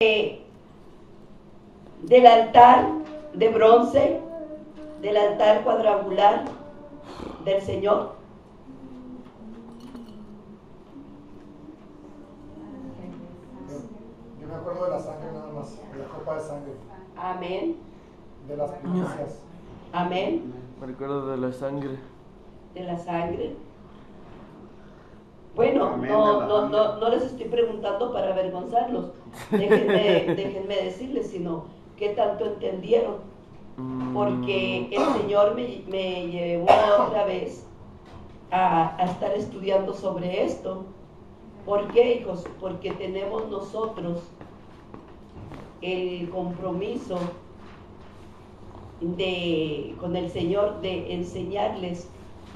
del altar de bronce, del altar cuadrangular del Señor. Yo me acuerdo de la sangre nada más, de la copa de sangre. Amén. De las primicias. Amén. Me recuerdo de la sangre. De la sangre. Bueno, Amén, no les estoy preguntando para avergonzarlos. Déjenme decirles, sino qué tanto entendieron. Porque el Señor me llevó otra vez a estar estudiando sobre esto. ¿Por qué, hijos? Porque tenemos nosotros el compromiso con el Señor de enseñarles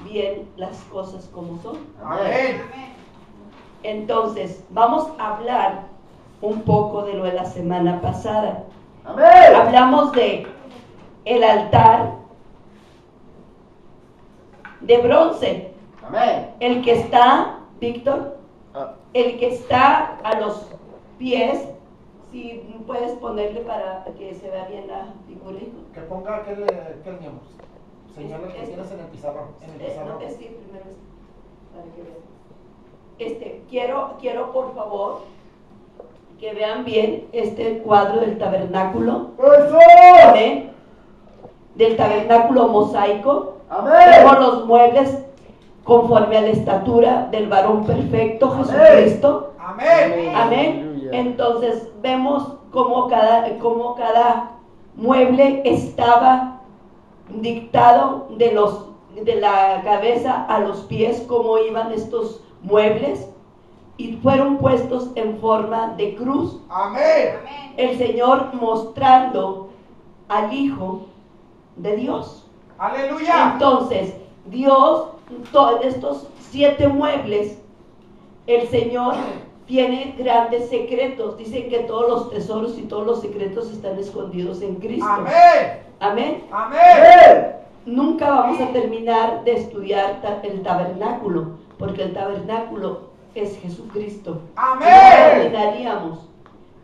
bien las cosas como son. Amén. Entonces, vamos a hablar un poco de lo de la semana pasada. Amén. Hablamos de el altar de bronce. Amén. El que está, Víctor, el que está a los pies, si puedes ponerle para que se vea bien la figura, hijo. Que ponga aquel miembro. Señala que tienes en el pizarrón. Sí, primero para que vean. Quiero por favor que vean bien este cuadro del tabernáculo. ¡Eso! Amén. Del tabernáculo mosaico. Amén. Tenemos los muebles conforme a la estatura del varón perfecto, Jesucristo. Amén. Amén. Entonces vemos cómo cada mueble estaba dictado de la cabeza a los pies, cómo iban estos muebles, y fueron puestos en forma de cruz. Amén. El Señor mostrando al Hijo de Dios. Aleluya. Entonces, Dios, todos estos 7 muebles, el Señor tiene grandes secretos. Dicen que todos los tesoros y todos los secretos están escondidos en Cristo. Amén. Amén. Amén. Nunca vamos a terminar de estudiar el tabernáculo, porque el tabernáculo es Jesucristo. Amén. No terminaríamos.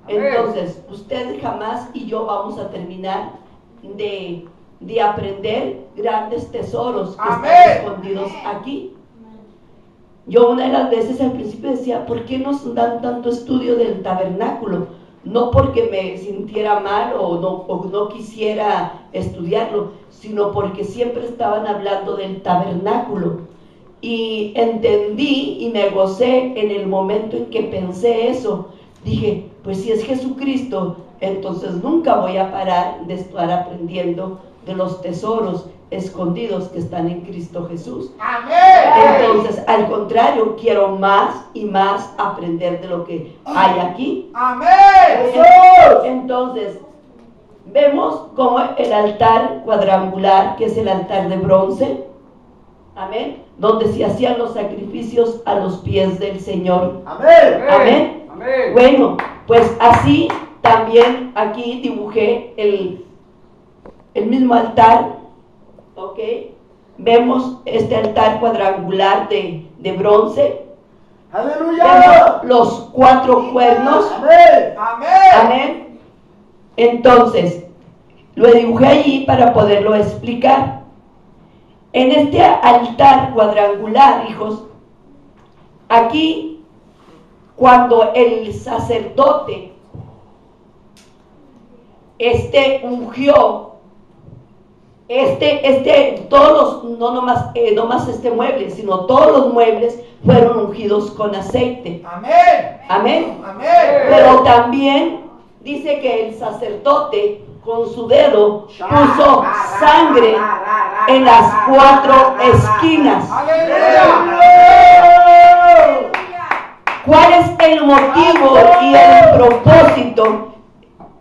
Amén. Entonces, usted jamás y yo vamos a terminar de aprender grandes tesoros que Amén. están escondidos aquí. Yo una de las veces al principio decía, ¿por qué nos dan tanto estudio del tabernáculo? No porque me sintiera mal o no quisiera estudiarlo, sino porque siempre estaban hablando del tabernáculo. Y entendí y me gocé en el momento en que pensé eso. Dije, pues si es Jesucristo, entonces nunca voy a parar de estar aprendiendo de los tesoros escondidos que están en Cristo Jesús. Amén. Entonces, al contrario, quiero más y más aprender de lo que hay aquí. Amén. Entonces, vemos como el altar cuadrangular, que es el altar de bronce, amén, donde se hacían los sacrificios a los pies del Señor. Amén. Amén. Amén. Bueno, pues así también aquí dibujé el mismo altar. Ok, vemos este altar cuadrangular de bronce. Aleluya. Vemos los 4 cuernos. Amén. Amén. Amén. Entonces, lo dibujé allí para poderlo explicar. En este altar cuadrangular, hijos, aquí, cuando el sacerdote ungió todos los, no nomás este mueble, sino todos los muebles fueron ungidos con aceite. Amén. Amén. Amén. Pero también dice que el sacerdote con su dedo puso sangre en las 4 esquinas. Aleluya. ¿Cuál es el motivo y el propósito?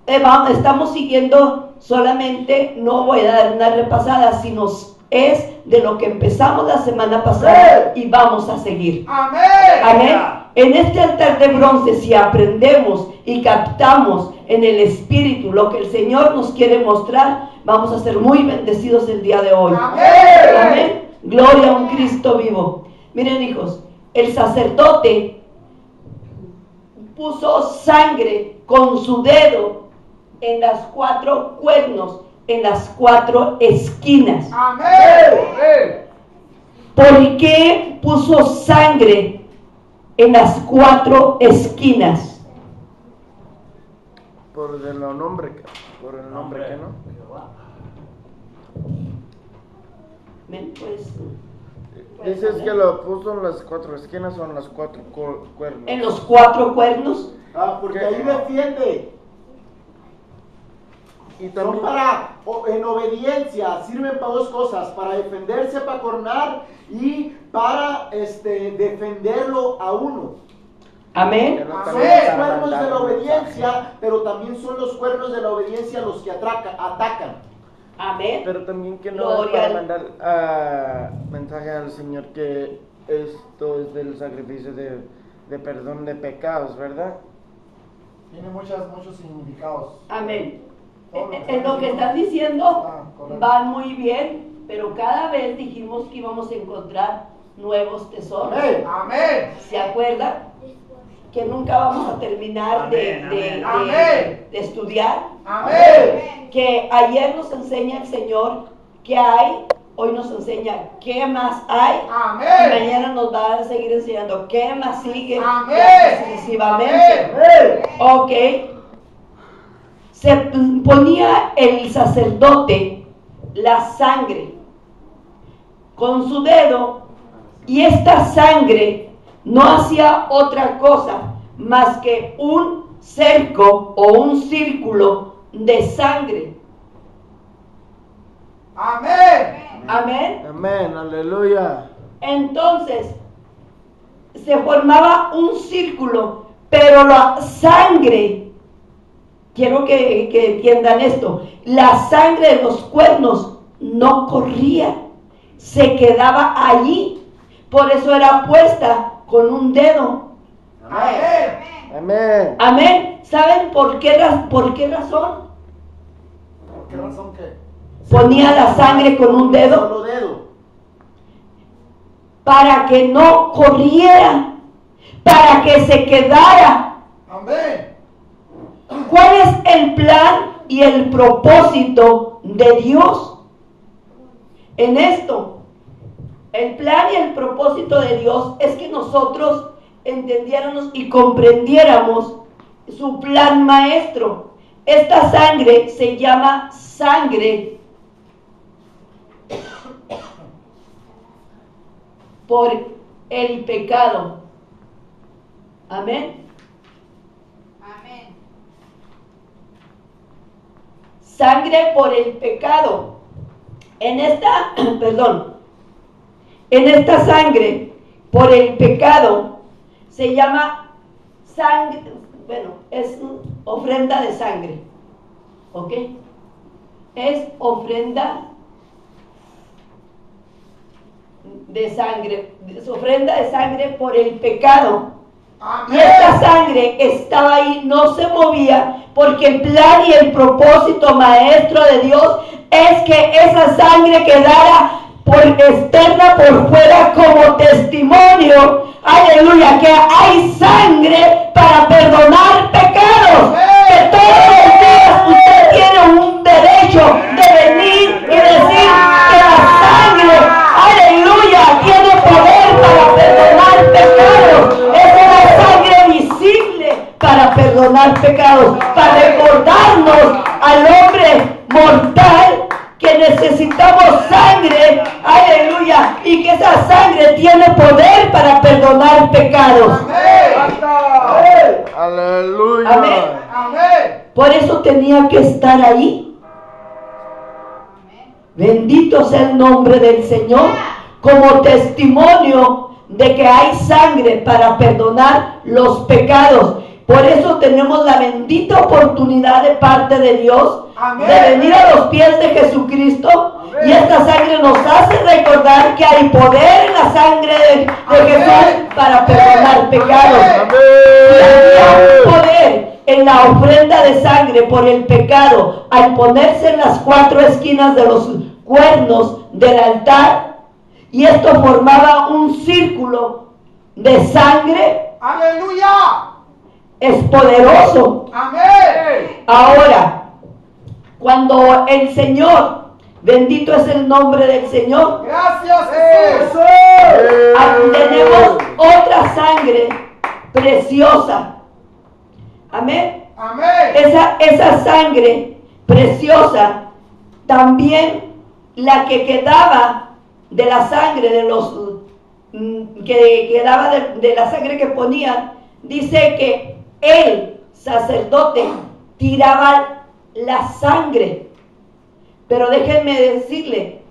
Estamos siguiendo solamente, no voy a dar una repasada, sino es de lo que empezamos la semana pasada y vamos a seguir. Amén. Amén. En este altar de bronce, si aprendemos y captamos en el Espíritu lo que el Señor nos quiere mostrar, vamos a ser muy bendecidos el día de hoy. Amén. Amén. Gloria a un Cristo vivo. Miren, hijos, el sacerdote puso sangre con su dedo en las 4 cuernos, en las 4 esquinas. Amén. ¿Por qué puso sangre en las 4 esquinas? Por el nombre que no. ¿Ven? Pues, Dices que lo puso en las 4 esquinas o en las 4 cuernos. en los 4 cuernos. Porque ahí defiende. Y Son también en obediencia, sirven para 2 cosas, para defenderse, para coronar y para defenderlo a uno. Amén. Son los cuernos de la obediencia, pero también son los cuernos de la obediencia los que atacan. Amén. Pero también que no Gloria es para mandar mensaje al Señor que esto es del sacrificio de perdón de pecados, ¿verdad? Tiene muchos significados. Amén. Todo lo que En lo que están están diciendo correcto. van muy bien, pero cada vez dijimos que íbamos a encontrar nuevos tesoros. Amén. ¿Se acuerdan? Que nunca vamos a terminar de estudiar. Amén. Que ayer nos enseña el Señor qué hay, hoy nos enseña qué más hay, y Amén. mañana nos va a seguir enseñando qué más sigue, Amén. y así sucesivamente. Ok. Se ponía el sacerdote la sangre con su dedo, y esta sangre no hacía otra cosa más que un cerco o un círculo de sangre. Amén. Amén. Amén, aleluya. Entonces se formaba un círculo, pero la sangre, quiero que entiendan esto, la sangre de los cuernos no corría, se quedaba allí. Por eso era puesta con un dedo. Amén. Amén. Amén. ¿Saben por qué razón ¿Por qué razón qué? ponía la sangre con un dedo? Solo dedo. Para que no corriera, para que se quedara. Amén. ¿Cuál es el plan y el propósito de Dios en esto? El plan y el propósito de Dios es que nosotros entendiéramos y comprendiéramos su plan maestro. Esta sangre se llama sangre por el pecado. Amén. Amén. Sangre por el pecado. En esta sangre por el pecado se llama sangre, es ofrenda de sangre, ¿ok? Es ofrenda de sangre, es ofrenda de sangre por el pecado. Y esta sangre estaba ahí, no se movía, porque el plan y el propósito maestro de Dios es que esa sangre quedara por externa, por fuera, como testimonio, aleluya, que hay sangre para perdonar pecados. Que todos los días usted tiene un derecho de venir y decir que la sangre, aleluya, tiene poder para perdonar pecados. Es una sangre visible para perdonar pecados, para recordarnos al hombre mortal que necesitamos sangre, aleluya, y que esa sangre tiene poder para perdonar pecados. Amén. Aleluya. Amén. Amén. Por eso tenía que estar ahí. Bendito sea el nombre del Señor, como testimonio de que hay sangre para perdonar los pecados. Por eso tenemos la bendita oportunidad de parte de Dios, Amén, de venir a los pies de Jesucristo. Amén. Y esta sangre nos hace recordar que hay poder en la sangre de Amén. Jesús para perdonar Amén. pecados. Y había un poder en la ofrenda de sangre por el pecado al ponerse en las 4 esquinas de los cuernos del altar, y esto formaba un círculo de sangre. Aleluya. es poderoso. Amén. Ahora, cuando el Señor, bendito es el nombre del Señor, Gracias, Jesús. tenemos otra sangre preciosa. Amén. Amén. Esa sangre preciosa, también la que quedaba de la sangre de los que quedaba de la sangre que ponían, dice que el sacerdote tiraba la sangre. Pero déjenme decirle,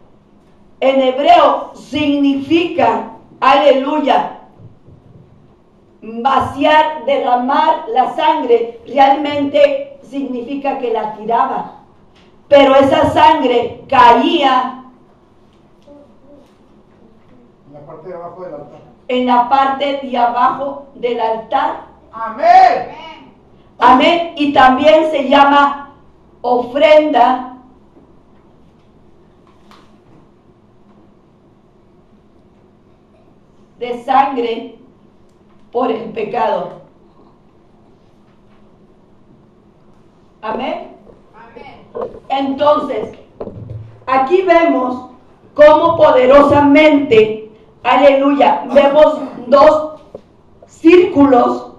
en hebreo significa, aleluya, vaciar, derramar la sangre, realmente significa que la tiraba. Pero esa sangre caía En la parte de abajo del altar. en la parte de abajo del altar. Amén. Amén. Y también se llama ofrenda de sangre por el pecado. Amén. Entonces, aquí vemos cómo poderosamente, aleluya, vemos dos círculos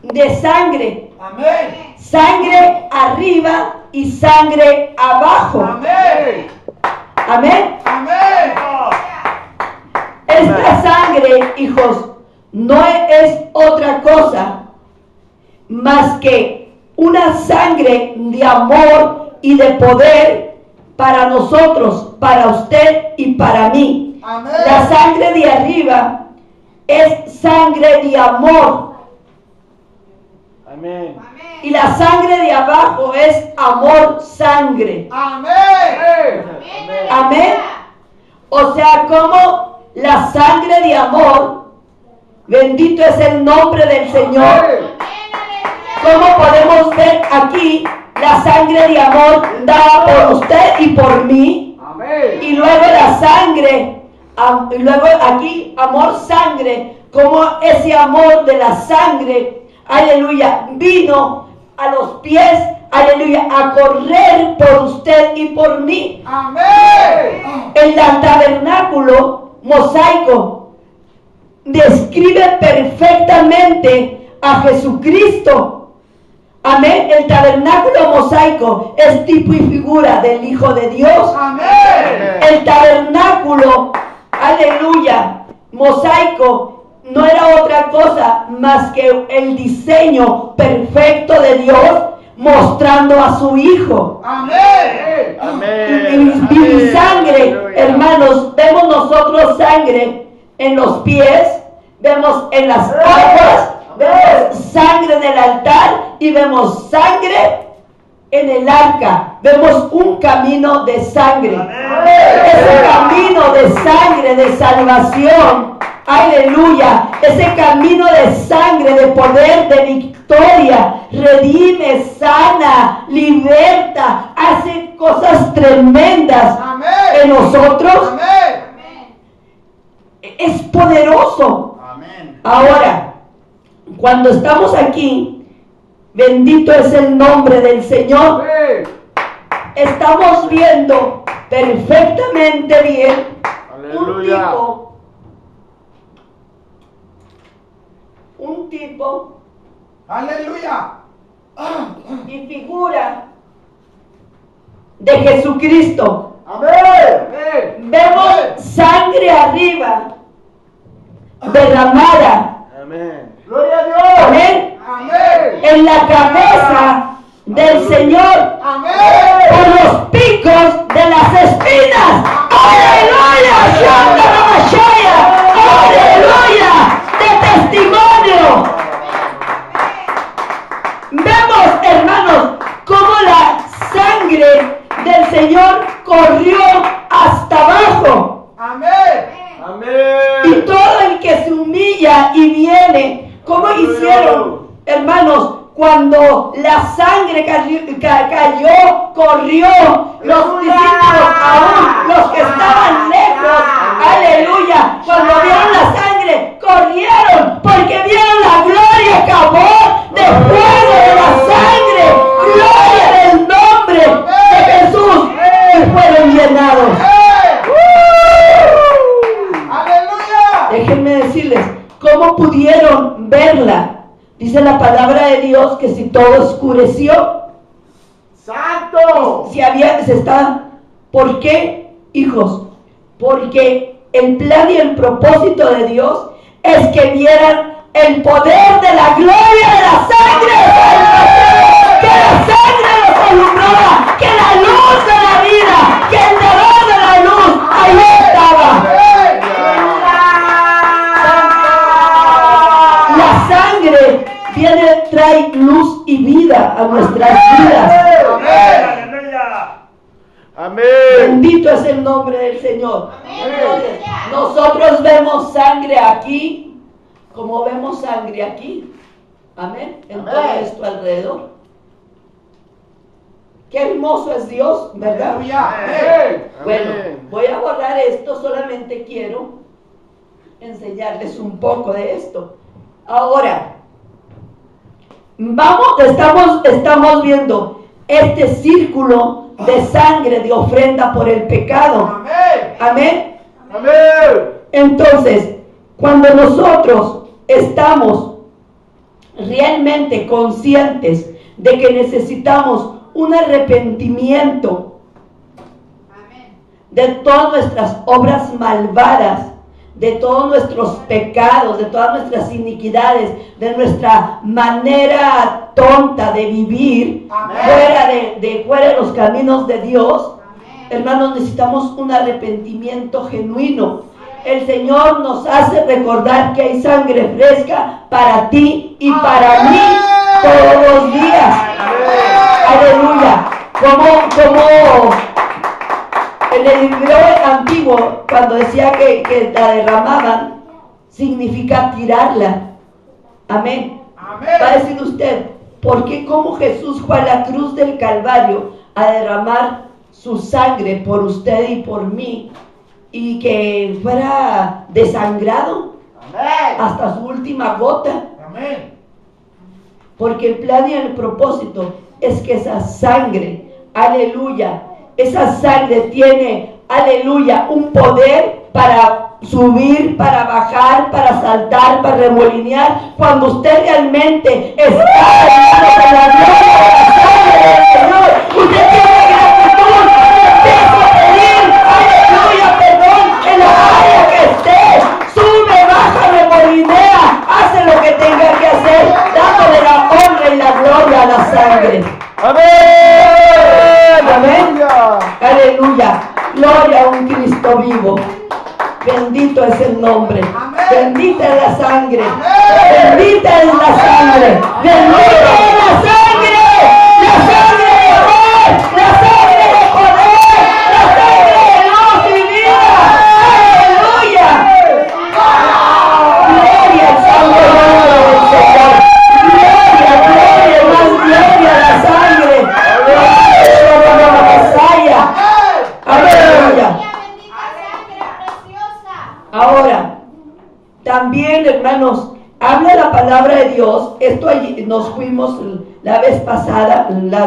de sangre. Amén. Sangre arriba y sangre abajo. Amén. Amén. Amén. Esta sangre, hijos, no es otra cosa más que una sangre de amor y de poder para nosotros, para usted y para mí. Amén. La sangre de arriba es sangre de amor Amén. y la sangre de abajo es amor sangre. Amén. Amén. O sea, como la sangre de amor, bendito es el nombre del Señor. ¿Cómo podemos ver aquí la sangre de amor dada por usted y por mí? Amén. Y luego la sangre, y luego aquí amor sangre, como ese amor de la sangre, aleluya, vino a los pies, aleluya, a correr por usted y por mí. Amén. El tabernáculo mosaico describe perfectamente a Jesucristo. Amén. El tabernáculo mosaico es tipo y figura del Hijo de Dios. Amén. El tabernáculo, aleluya, mosaico, no era otra cosa más que el diseño perfecto de Dios mostrando a su Hijo. Amén. Y sangre, hermanos, vemos nosotros sangre en los pies, vemos en las aguas, vemos sangre en el altar y vemos sangre en el arca. Vemos un camino de sangre. Ese camino de sangre, de salvación, aleluya, ese camino de sangre, de poder, de victoria, redime, sana, liberta, hace cosas tremendas Amén. en nosotros. Amén. Es poderoso. Amén. Ahora, cuando estamos aquí, bendito es el nombre del Señor, estamos viendo perfectamente bien Aleluya. un tipo Aleluya. y figura de Jesucristo. Amén. Vemos sangre arriba derramada, Amén. Gloria a Dios. amén, Amén. en la cabeza del Señor, Amén. por los picos de las espinas. ¡Aleluya! ¡Shanda la Mashaya! ¡Aleluya! ¡De testimonio! Vemos, hermanos, cómo la sangre del Señor corrió hasta abajo. Amén. Y Amén. todo el que se humilla y viene, ¿cómo hicieron, hermanos? Cuando la sangre cayó, corrió, los discípulos aún, los que estaban lejos, aleluya, cuando vieron la sangre sangre, corrieron porque vieron la gloria que amor de fuego de la sangre, gloria del nombre de Jesús, y fueron llenados. ¡Aleluya! Déjenme decirles, ¿cómo pudieron verla? Dice la palabra de Dios que si todo oscureció, ¡Santo! ¿por qué, hijos? Porque el plan y el propósito de Dios es que vieran el poder de la gloria de la sangre de salvación, que la sangre los alumbraba, que la luz de la vida, que el dador de la luz, ahí estaba. La sangre trae luz y vida a nuestras vidas. Amén. Bendito es el nombre del Señor. Entonces, nosotros vemos sangre aquí, como vemos sangre aquí. Amén. En todo esto alrededor. Qué hermoso es Dios, ¿verdad? Bueno, voy a borrar esto, solamente quiero enseñarles un poco de esto. Ahora, estamos viendo este círculo de sangre de ofrenda por el pecado. Amén. Amén. Entonces, cuando nosotros estamos realmente conscientes de que necesitamos un arrepentimiento de todas nuestras obras malvadas, de todos nuestros pecados, de todas nuestras iniquidades, de nuestra manera tonta de vivir, fuera de los caminos de Dios, hermanos, necesitamos un arrepentimiento genuino. El Señor nos hace recordar que hay sangre fresca para ti y para mí todos los días. Aleluya. Como en el libro antiguo, cuando decía que la derramaban, significa tirarla. Amén. Va a decir usted, ¿por qué como Jesús fue a la cruz del Calvario a derramar su sangre por usted y por mí, y que fuera desangrado hasta su última gota? Porque el plan y el propósito es que esa sangre, aleluya, esa sangre tiene, aleluya, un poder para subir, para bajar, para saltar, para remolinear. Cuando usted realmente está en la gloria de la sangre del Señor, usted tiene gratitud, empieza a pedir, aleluya, perdón, en la área que esté, sube, baja, remolinea, hace lo que tenga que hacer, dándole la honra y la gloria a la sangre. Amén. Amén. Aleluya. Gloria a un Cristo vivo. Bendito es el nombre. Bendita es la sangre. Bendita es la sangre. Bendita es la sangre. La sangre de amor. La sangre de poder. La sangre de luz y vida. Aleluya. Gloria al santo nombre del Señor. Gloria, más gloria a la sangre. Aleluya. Ahora, también, hermanos, habla la palabra de Dios. Esto allí nos fuimos la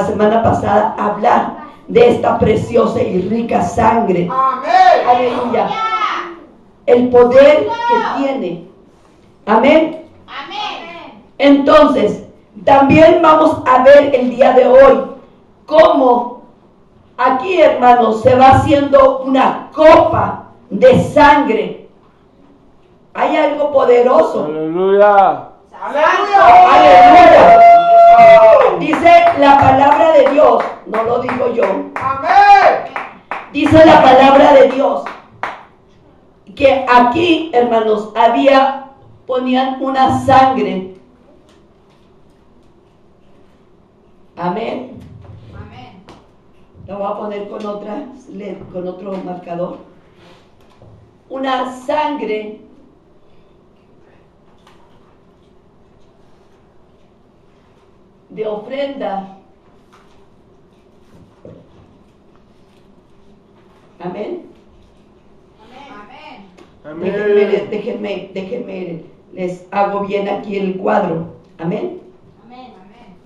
semana pasada, a hablar de esta preciosa y rica sangre. Aleluya. El poder que tiene. Amén. Entonces, también vamos a ver el día de hoy cómo aquí, hermanos, se va haciendo una copa de sangre. Hay algo poderoso. Aleluya. Aleluya. Dice la palabra de Dios, no lo digo yo. Dice la palabra de Dios que aquí, hermanos, ponían una sangre. Amén. Lo voy a poner con otro marcador. Una sangre de ofrenda. Amén. Amén. Déjenme, les hago bien aquí el cuadro. Amén. Amén. Amén.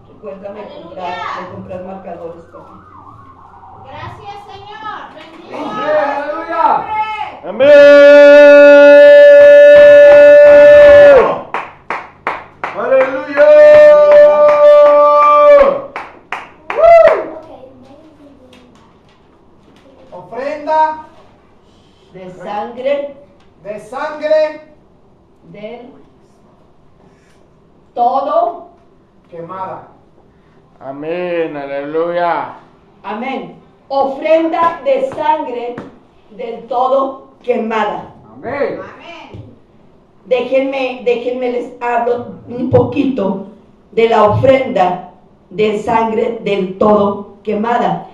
Recuérdame Aleluya. comprar marcadores también. Gracias, Señor. Bendigo. ¡Aleluya! Amén. Aleluya. Ofrenda De sangre de sangre del todo. quemada. Amén. Aleluya. Amén. Ofrenda de sangre del todo quemada. Amén. Amén. Déjenme les hablo un poquito de la ofrenda de sangre del todo quemada.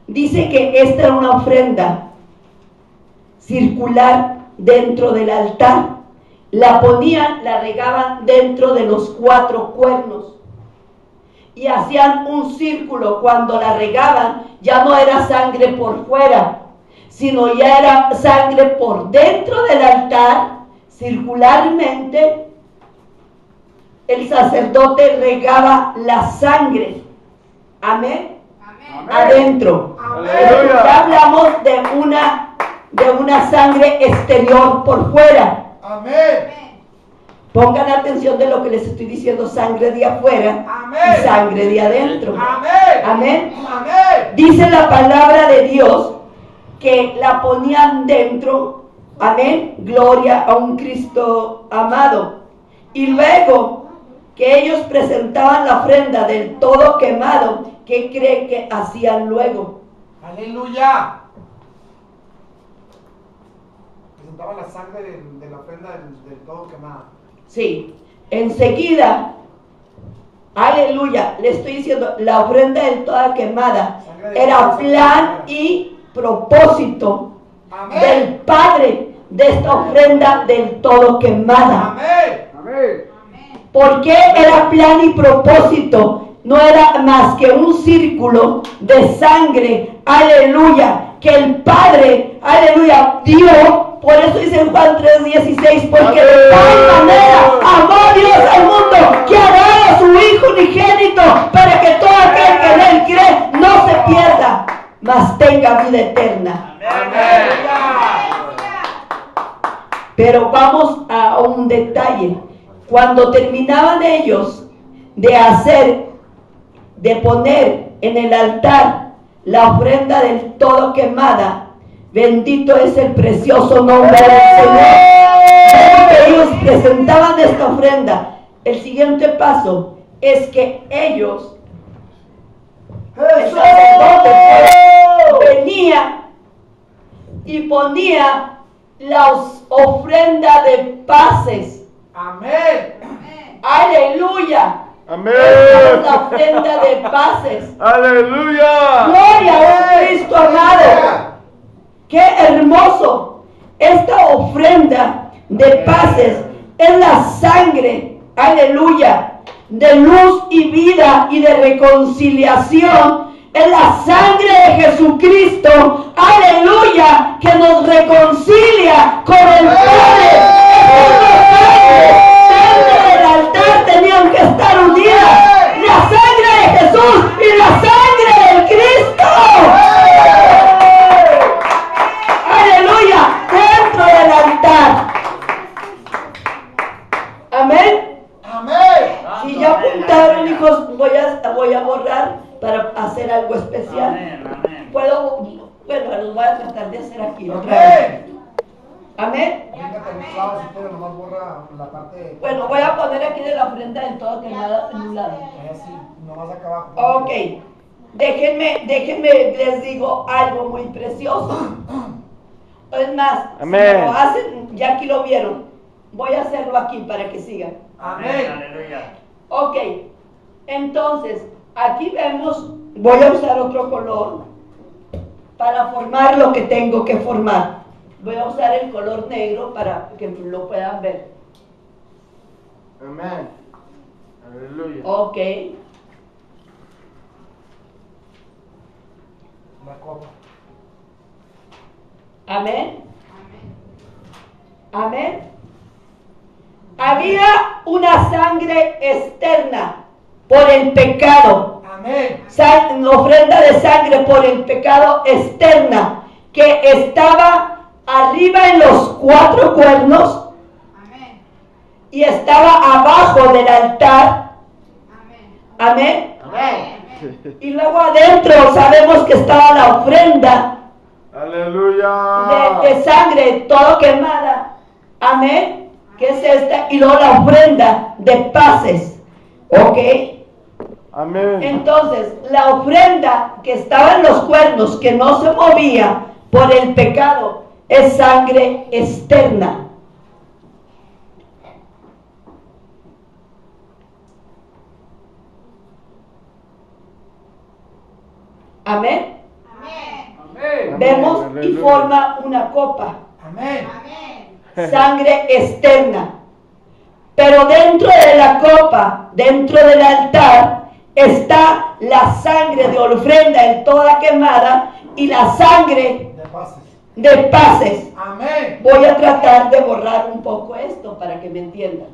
Dice que esta era una ofrenda circular dentro del altar. La ponían, la regaban dentro de los 4 cuernos y hacían un círculo. Cuando la regaban ya no era sangre por fuera, sino ya era sangre por dentro del altar. Circularmente el sacerdote regaba la sangre, amén, Amén. adentro. Amén. Pero ya hablamos de una sangre exterior por fuera. Amén. Amén. Pongan atención de lo que les estoy diciendo: sangre de afuera Amén. y sangre de adentro. Amén. Amén. Amén. Dice la palabra de Dios que la ponían dentro. Amén, gloria a un Cristo amado. Y luego que ellos presentaban la ofrenda del todo quemado, ¿qué cree que hacían luego? Aleluya. Presentaba la sangre de la ofrenda del todo quemada. Sí, enseguida, aleluya, le estoy diciendo, la ofrenda del toda quemada era plan y propósito Amén. del Padre de esta ofrenda del todo quemada. Amén. Amén. Amén. ¿Por qué era plan y propósito? No era más que un círculo de sangre, aleluya, que el Padre, aleluya, dio. Por eso dice en Juan 3:16, porque de tal manera amó Dios al mundo que ha dado a su Hijo unigénito, para que todo aquel que en él cree no se pierda, mas tenga vida eterna. Pero vamos a un detalle. Cuando terminaban ellos de poner en el altar la ofrenda del todo quemada, bendito es el precioso nombre del Señor. Luego que ellos presentaban esta ofrenda, el siguiente paso es que ellos, el sacerdote, venía y ponía la ofrenda de paces. Amén. Amén. Aleluya. Amén. Esta es la ofrenda de paces. Aleluya. Gloria a un Cristo amado. Qué hermoso. Esta ofrenda de paces es la sangre, aleluya, de luz y vida y de reconciliación. Es la sangre de Jesucristo, aleluya, que nos reconcilia con el Padre. Esta sangre dentro del altar tenían que estar unidas. La sangre de Jesús y la sangre del Cristo. Aleluya, dentro del altar. Amén. Amén. Si ya apuntaron, hijos, voy a borrar para hacer algo especial. Puedo, bueno, los voy a tratar de hacer aquí otra vez. Amén. Amén. Fíjate, el clavo, si quieres, nomás borra la parte. Bueno, voy a poner aquí de la ofrenda del todo quemada en un lado. Así, nomás acá abajo. Ok, déjenme, les digo algo muy precioso. Es más, Amén. si lo hacen, ya aquí lo vieron, voy a hacerlo aquí para que sigan. Amén. Ok, entonces, aquí vemos, voy a usar otro color para formar lo que tengo que formar. Voy a usar el color negro para que lo puedan ver. Amén. Aleluya. Ok. La copa. Amén. Amén. Había una sangre externa por el pecado. Amén. Ofrenda de sangre por el pecado externa que estaba arriba en los 4 cuernos. Amén. Y estaba abajo del altar. Amén. Amén. Amén. Y luego adentro sabemos que estaba la ofrenda Aleluya. de sangre, todo quemada. Amén. Que es esta. Y luego la ofrenda de paces. ¿Ok? Amén. Entonces, la ofrenda que estaba en los cuernos, que no se movía por el pecado, es sangre externa. Amén. Amén. Vemos y Aleluya. forma una copa. Amén. Amén. Sangre externa. Pero dentro de la copa, dentro del altar, está la sangre de ofrenda en toda quemada y la sangre De pases. de paces. Amén. Voy a tratar de borrar un poco esto para que me entiendan.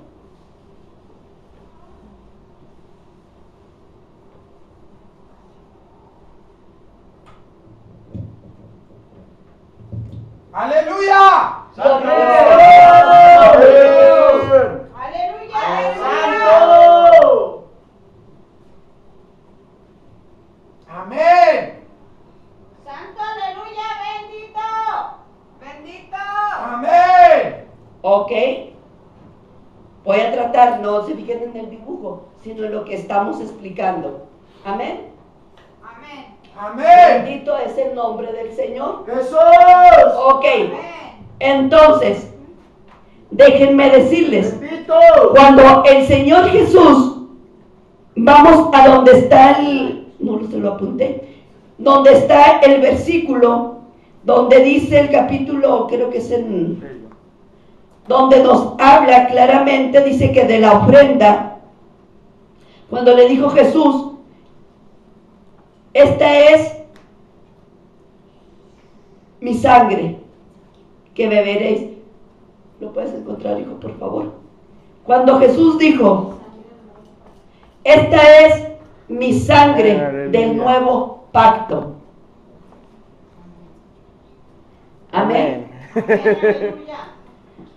Aleluya. Aleluya. ¡Santo! Amén. Santo, aleluya, bendito. Bendito. Amén. ¿Ok? Voy a tratar, no se fijen en el dibujo, sino en lo que estamos explicando. Amén. Amén. Amén. Bendito es el nombre del Señor. ¡Jesús! Ok, Amén. entonces, déjenme decirles, ¡Bendito! cuando el Señor Jesús, vamos a donde está no se lo apunté, donde está el versículo, donde dice el capítulo, creo que es donde nos habla claramente, dice que de la ofrenda, cuando le dijo Jesús, esta es mi sangre que beberéis. ¿Lo puedes encontrar, hijo, por favor? Cuando Jesús dijo, esta es mi sangre del nuevo pacto. Amén. Aleluya.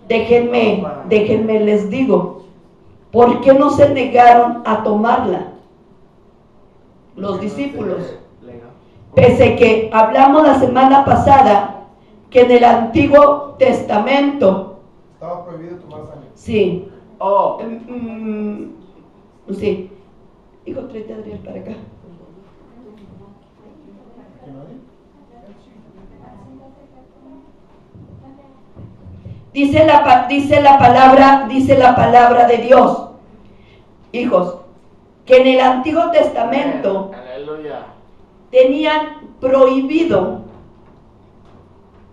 Déjenme les digo, ¿por qué no se negaron a tomarla los discípulos? Pese que hablamos la semana pasada que en el Antiguo Testamento, Estaba prohibido tomar sangre. sí, Oh, sí, hijo, tráete a Adriel para acá. ¿Que no hay? Dice la palabra de Dios, hijos, que en el Antiguo Testamento Aleluya. tenían prohibido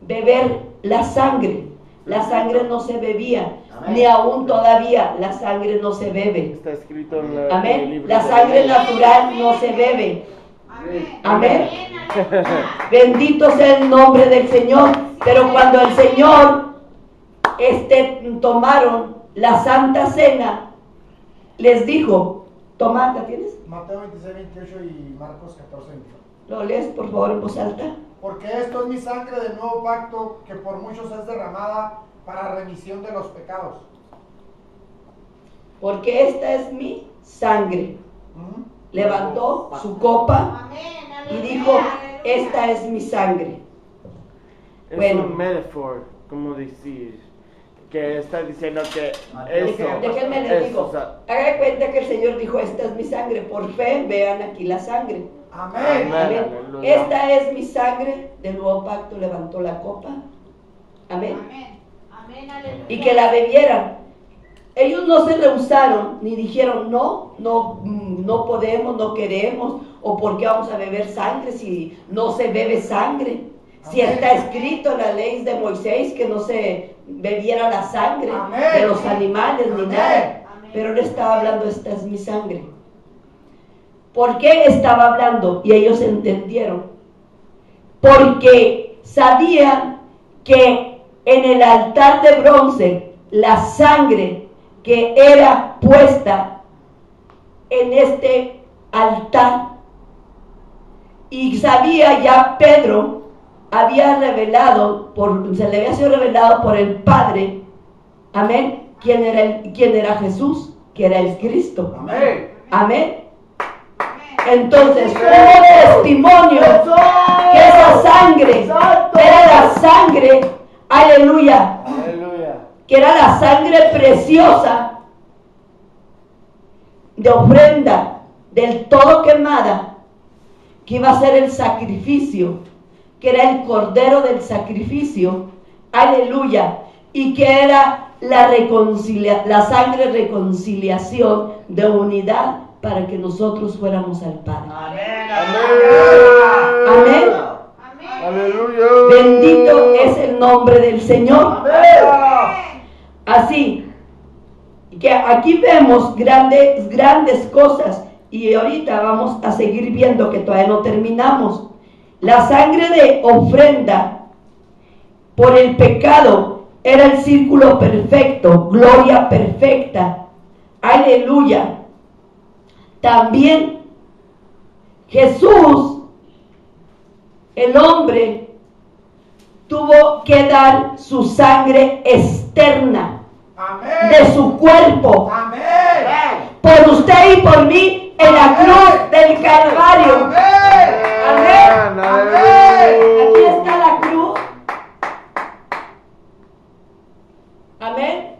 beber la sangre. La sangre no se bebía, Amén. ni aún todavía la sangre no se bebe. Está escrito en el Amén. libro La de sangre Daniel. natural no se bebe. Amén. Amén. Aleluya. Bendito sea el nombre del Señor. Pero cuando el Señor tomaron la Santa Cena, les dijo, tomad, ¿la tienes? Mateo 26, 28 y Marcos 14, 28. Lo lees por favor en voz alta. Porque esto es mi sangre del nuevo pacto que por muchos es derramada para remisión de los pecados. Porque esta es mi sangre. Ujú. Levantó su copa Amén. y Aleluya. dijo, Aleluya. esta es mi sangre. Es Bueno. un metáforo, como decir, que está diciendo que Mateo, eso. Déjenme les eso, digo, o sea, haga de cuenta que el Señor dijo, esta es mi sangre. Por fe, vean aquí la sangre. Amén. Amén. Amén. Aleluya. Esta es mi sangre del nuevo pacto. Levantó la copa. Amén. Amén. Amén. Aleluya. Y que la bebieran. Ellos no se rehusaron ni dijeron no podemos, no queremos, o por qué vamos a beber sangre si no se bebe sangre. Si Amén. está escrito en la ley de Moisés que no se bebiera la sangre Amén. de los animales ni Amén. nada. Amén. Pero él estaba hablando, esta es mi sangre. ¿Por qué estaba hablando? Y ellos entendieron. porque sabían que en el altar de bronce la sangre que era puesta en este altar, y sabía ya Pedro había revelado, se le había sido revelado por el Padre, amén, quién era Jesús, que era el Cristo, Amén. amén. Entonces hubo testimonio que esa sangre era la sangre, aleluya, Aleluya. que era la sangre preciosa de ofrenda del todo quemada, que iba a ser el sacrificio, que era el cordero del sacrificio, aleluya, y que era la sangre reconciliación de unidad para que nosotros fuéramos al Padre. Amén. Aleluya. Bendito es el nombre del Señor. Así que aquí vemos grandes cosas, y ahorita vamos a seguir viendo que todavía no terminamos. La sangre de ofrenda por el pecado era el círculo perfecto, gloria perfecta, aleluya. También Jesús, el hombre, tuvo que dar su sangre externa de su cuerpo Amén. por usted y por mí en la cruz del Calvario. Amén. Aquí está la cruz. Amén.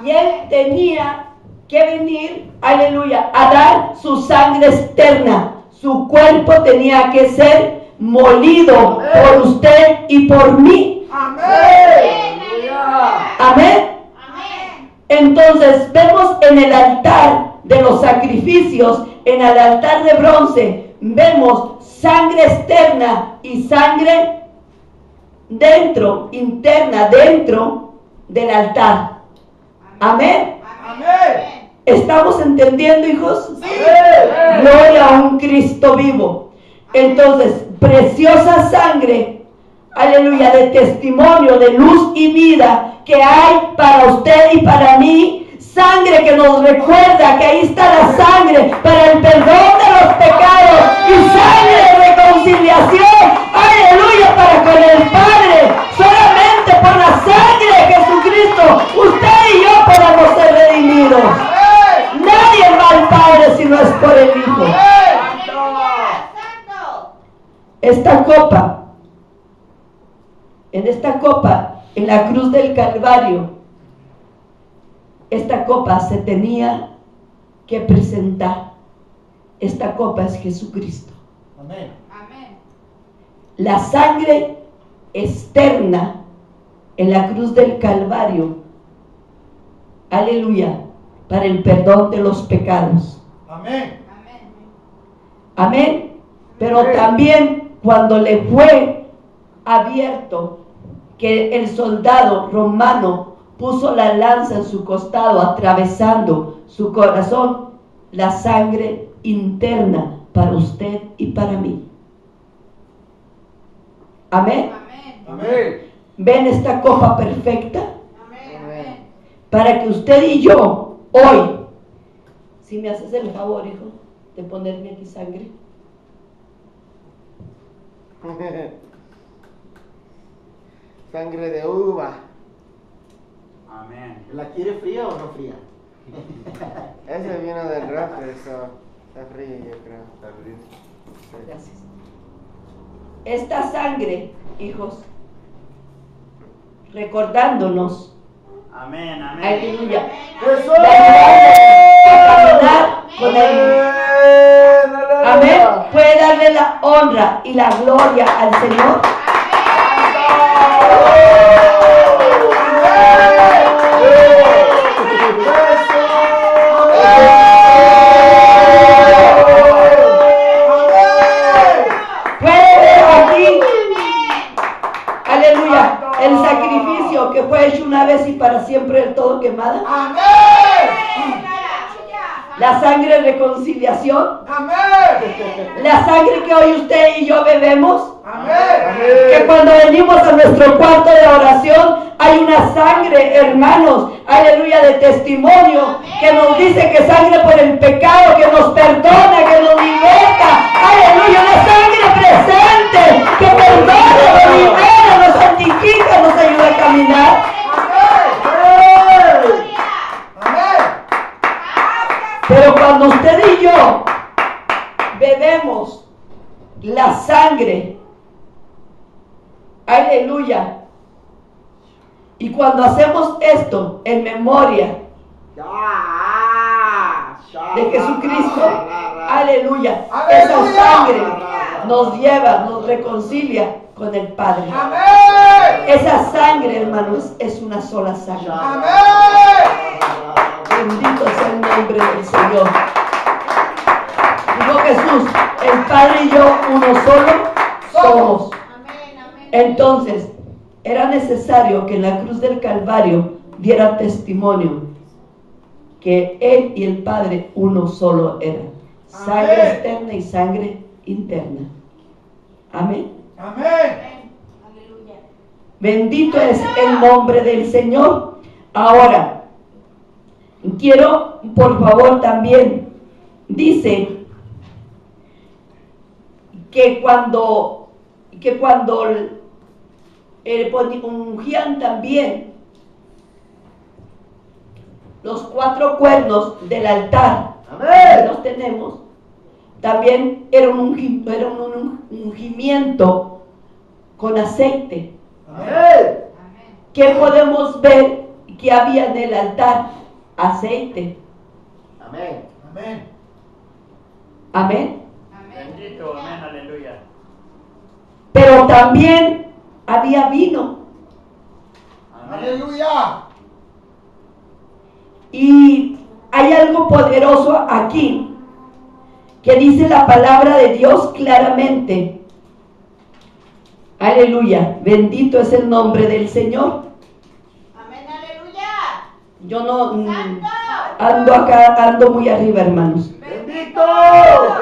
Y él tenía que venir, aleluya, a dar su sangre externa. Su cuerpo tenía que ser molido por usted y por mí. Amén. Entonces vemos en el altar de los sacrificios, en el altar de bronce, vemos sangre externa y sangre interna dentro del altar. Amén. ¿Estamos entendiendo, hijos? Gloria a un Cristo vivo. Entonces, preciosa sangre, aleluya, de testimonio, de luz y vida que hay para usted y para mí. Sangre que nos recuerda que ahí está la sangre para el perdón de los pecados y sangre de reconciliación, aleluya, para con el Padre. Solamente por la sangre de Jesucristo usted y yo podamos ser redimidos. Nadie va al Padre si no es por el Hijo. Esta copa, en la cruz del Calvario, esta copa se tenía que presentar. Esta copa es Jesucristo. Amén. La sangre externa en la cruz del Calvario, aleluya, para el perdón de los pecados. Amén. Amén. Pero también cuando le fue abierto que el soldado romano puso la lanza en su costado, atravesando su corazón, la sangre interna para usted y para mí. Amén. ¿Ven esta copa perfecta? Para que usted y yo hoy, si me haces el favor, hijo, de ponerme aquí sangre. Sangre de uva. Amén. ¿La quiere fría o no fría? Ese vino del refri, eso está frío, yo creo. Está frío. Gracias. Esta sangre, hijos, recordándonos, Amén, amén. aleluya, ¡Eso! de ayudarnos a caminar con el amén, puede darle la honra y la gloria al Señor. Puede ver aquí, aleluya, el sacrificio que fue hecho una vez y para siempre del todo quemada. Amén. La sangre de reconciliación. Amén. La sangre que hoy usted y yo bebemos. Amén. Que cuando venimos a nuestro cuarto de oración hay una sangre, hermanos, aleluya, de testimonio que nos dice que sangre por el pecado, que nos perdona, que nos liberta, aleluya, una sangre presente que perdona, nos libera, nos santifica, nos ayuda a caminar. Amén. Pero cuando usted y yo bebemos la sangre, aleluya, y cuando hacemos esto en memoria de Jesucristo, aleluya, esa sangre nos lleva, nos reconcilia con el Padre. Amén. Esa sangre, hermanos, es una sola sangre. Amén. Bendito sea el nombre del Señor. Dijo Jesús, el Padre y yo uno solo somos. Entonces, era necesario que en la cruz del Calvario diera testimonio que Él y el Padre uno solo eran. Sangre Amén. externa y sangre interna. Amén. Amén. Bendito es el nombre del Señor. Ahora, quiero, por favor, también, dice que cuando ungían también los 4 cuernos del altar que los tenemos, también era un ungimiento con aceite. Amén. ¿Qué podemos ver que había en el altar? Aceite. Amén. Amén. Amén. Bendito, amén, aleluya. Pero también había vino. Amén. Aleluya. Y hay algo poderoso aquí que dice la palabra de Dios claramente. Aleluya. Bendito es el nombre del Señor. Amén, aleluya. Yo no Santo. ando acá, ando muy arriba, hermanos. Bendito.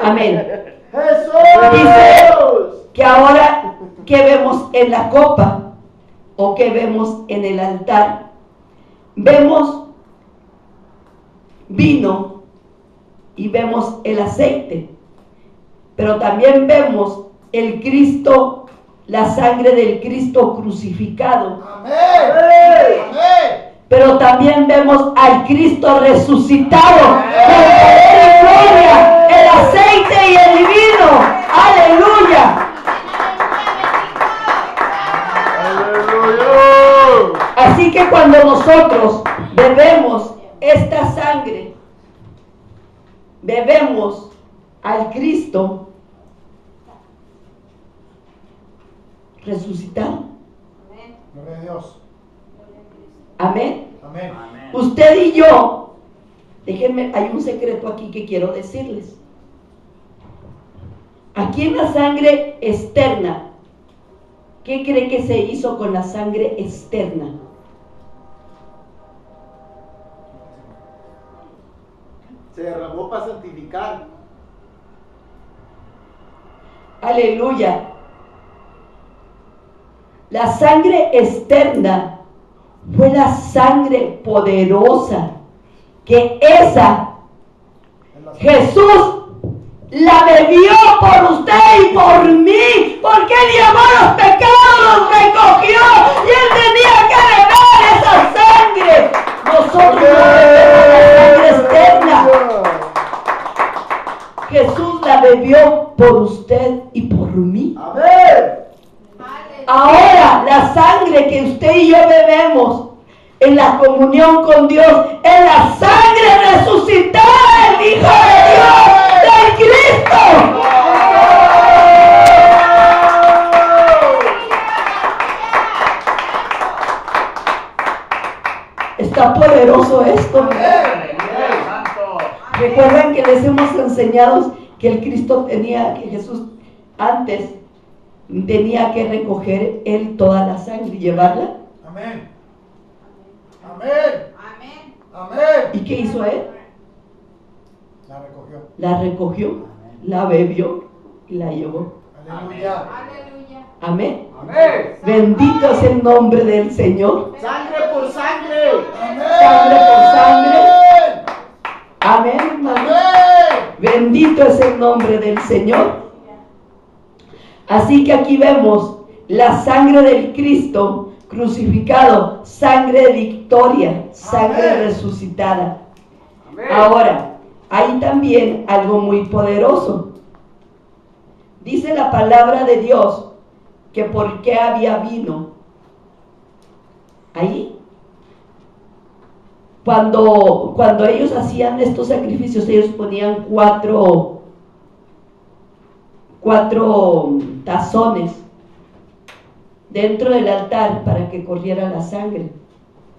Amén. Jesús. Dice que ahora, ¿qué vemos en la copa? ¿O qué vemos en el altar? Vemos vino y vemos el aceite, pero también vemos el Cristo, la sangre del Cristo crucificado, Amén. Amén. pero también vemos al Cristo resucitado con poder y gloria, el aceite y el vino. Aleluya. Aleluya. Así que cuando nosotros bebemos esta sangre, bebemos al Cristo resucitado. Gloria a Dios. Amén. Amén. Amén. Usted y yo, déjenme, hay un secreto aquí que quiero decirles. Aquí en la sangre externa, ¿qué cree que se hizo con la sangre externa? Se derramó para santificar. Aleluya. La sangre externa fue la sangre poderosa, que esa Jesús la bebió por usted y por mí, porque Él llevó los pecados, los recogió y Él tenía que beber esa sangre. Nosotros no bebemos la sangre externa. Jesús la bebió por usted y por mí. Amén. Ahora, la sangre que usted y yo bebemos en la comunión con Dios es la sangre resucitada del Hijo de Dios, del Cristo. Está poderoso esto. Aleluya, santo. Recuerdan que les hemos enseñado que el Cristo tenía, que Jesús antes tenía que recoger Él toda la sangre y llevarla. Amén. Amén. Amén. Amén. ¿Y qué hizo Él? la recogió, la bebió y la llevó. Aleluya. Aleluya. Amén. Amén. Bendito es el nombre del Señor. Sangre por sangre. Sangre por sangre. Amén, hermano. Amén. Bendito es el nombre del Señor. Así que aquí vemos la sangre del Cristo crucificado, sangre de victoria, sangre Amén. resucitada. Amén. Ahora, hay también algo muy poderoso. Dice la palabra de Dios que por qué había vino. Ahí. Cuando ellos hacían estos sacrificios, ellos ponían cuatro tazones dentro del altar para que corriera la sangre.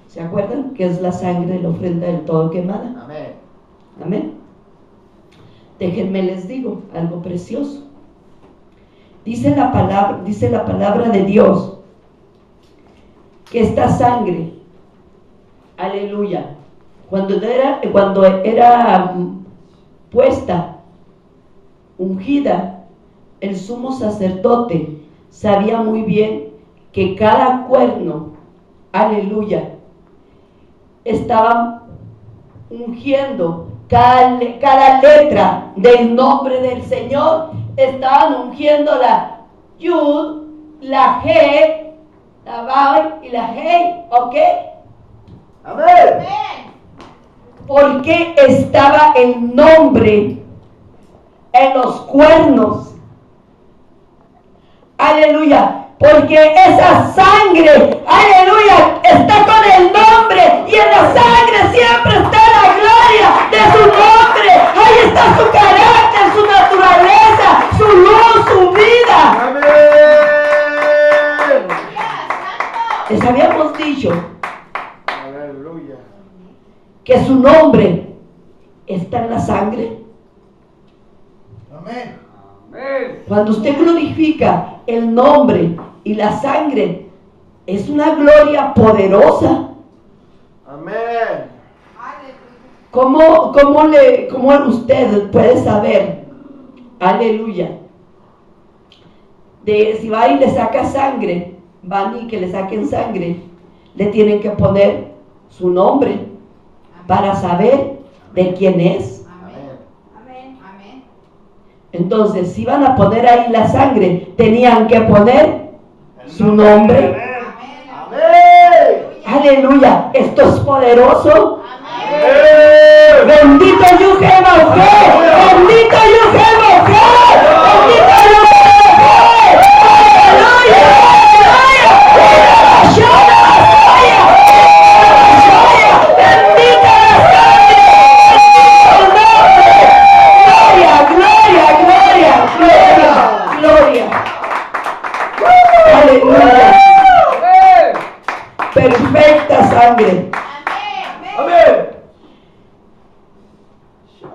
¿Se acuerdan? Que es la sangre de la ofrenda del todo quemada. Amén. Amén. Déjenme les digo algo precioso. Dice la palabra de Dios que esta sangre, aleluya, cuando era puesta, ungida, el sumo sacerdote sabía muy bien que cada cuerno, aleluya, estaban ungiendo cada letra del nombre del Señor, estaban ungiendo la Yud, la He, la Vav y la Hei, ¿ok? Amén. Amén. Porque estaba el nombre en los cuernos, aleluya. Porque esa sangre, aleluya, está con el nombre y en la sangre siempre está la gloria de su nombre. Ahí está su carácter, su naturaleza, su luz, su vida. Amén. Les habíamos dicho Aleluya. que su nombre está en la sangre. Amén. Amén. Cuando usted glorifica el nombre y la sangre, es una gloria poderosa. Amén. Aleluya. ¿Cómo usted puede saber, aleluya, de si va y le saca sangre, van y que le saquen sangre, le tienen que poner su nombre para saber de quién es? Amén. Amén. Amén. Entonces, si van a poner ahí la sangre, tenían que poner su nombre. Amén. Amén. Aleluya, esto es poderoso. Amén. Bendito Yuhema Uge, bendito Yuhema Uge, bendito Yuhema Uge. Aleluya, bendita la sangre, gloria, gloria, gloria, gloria. Aleluya. Perfecta sangre. Amén.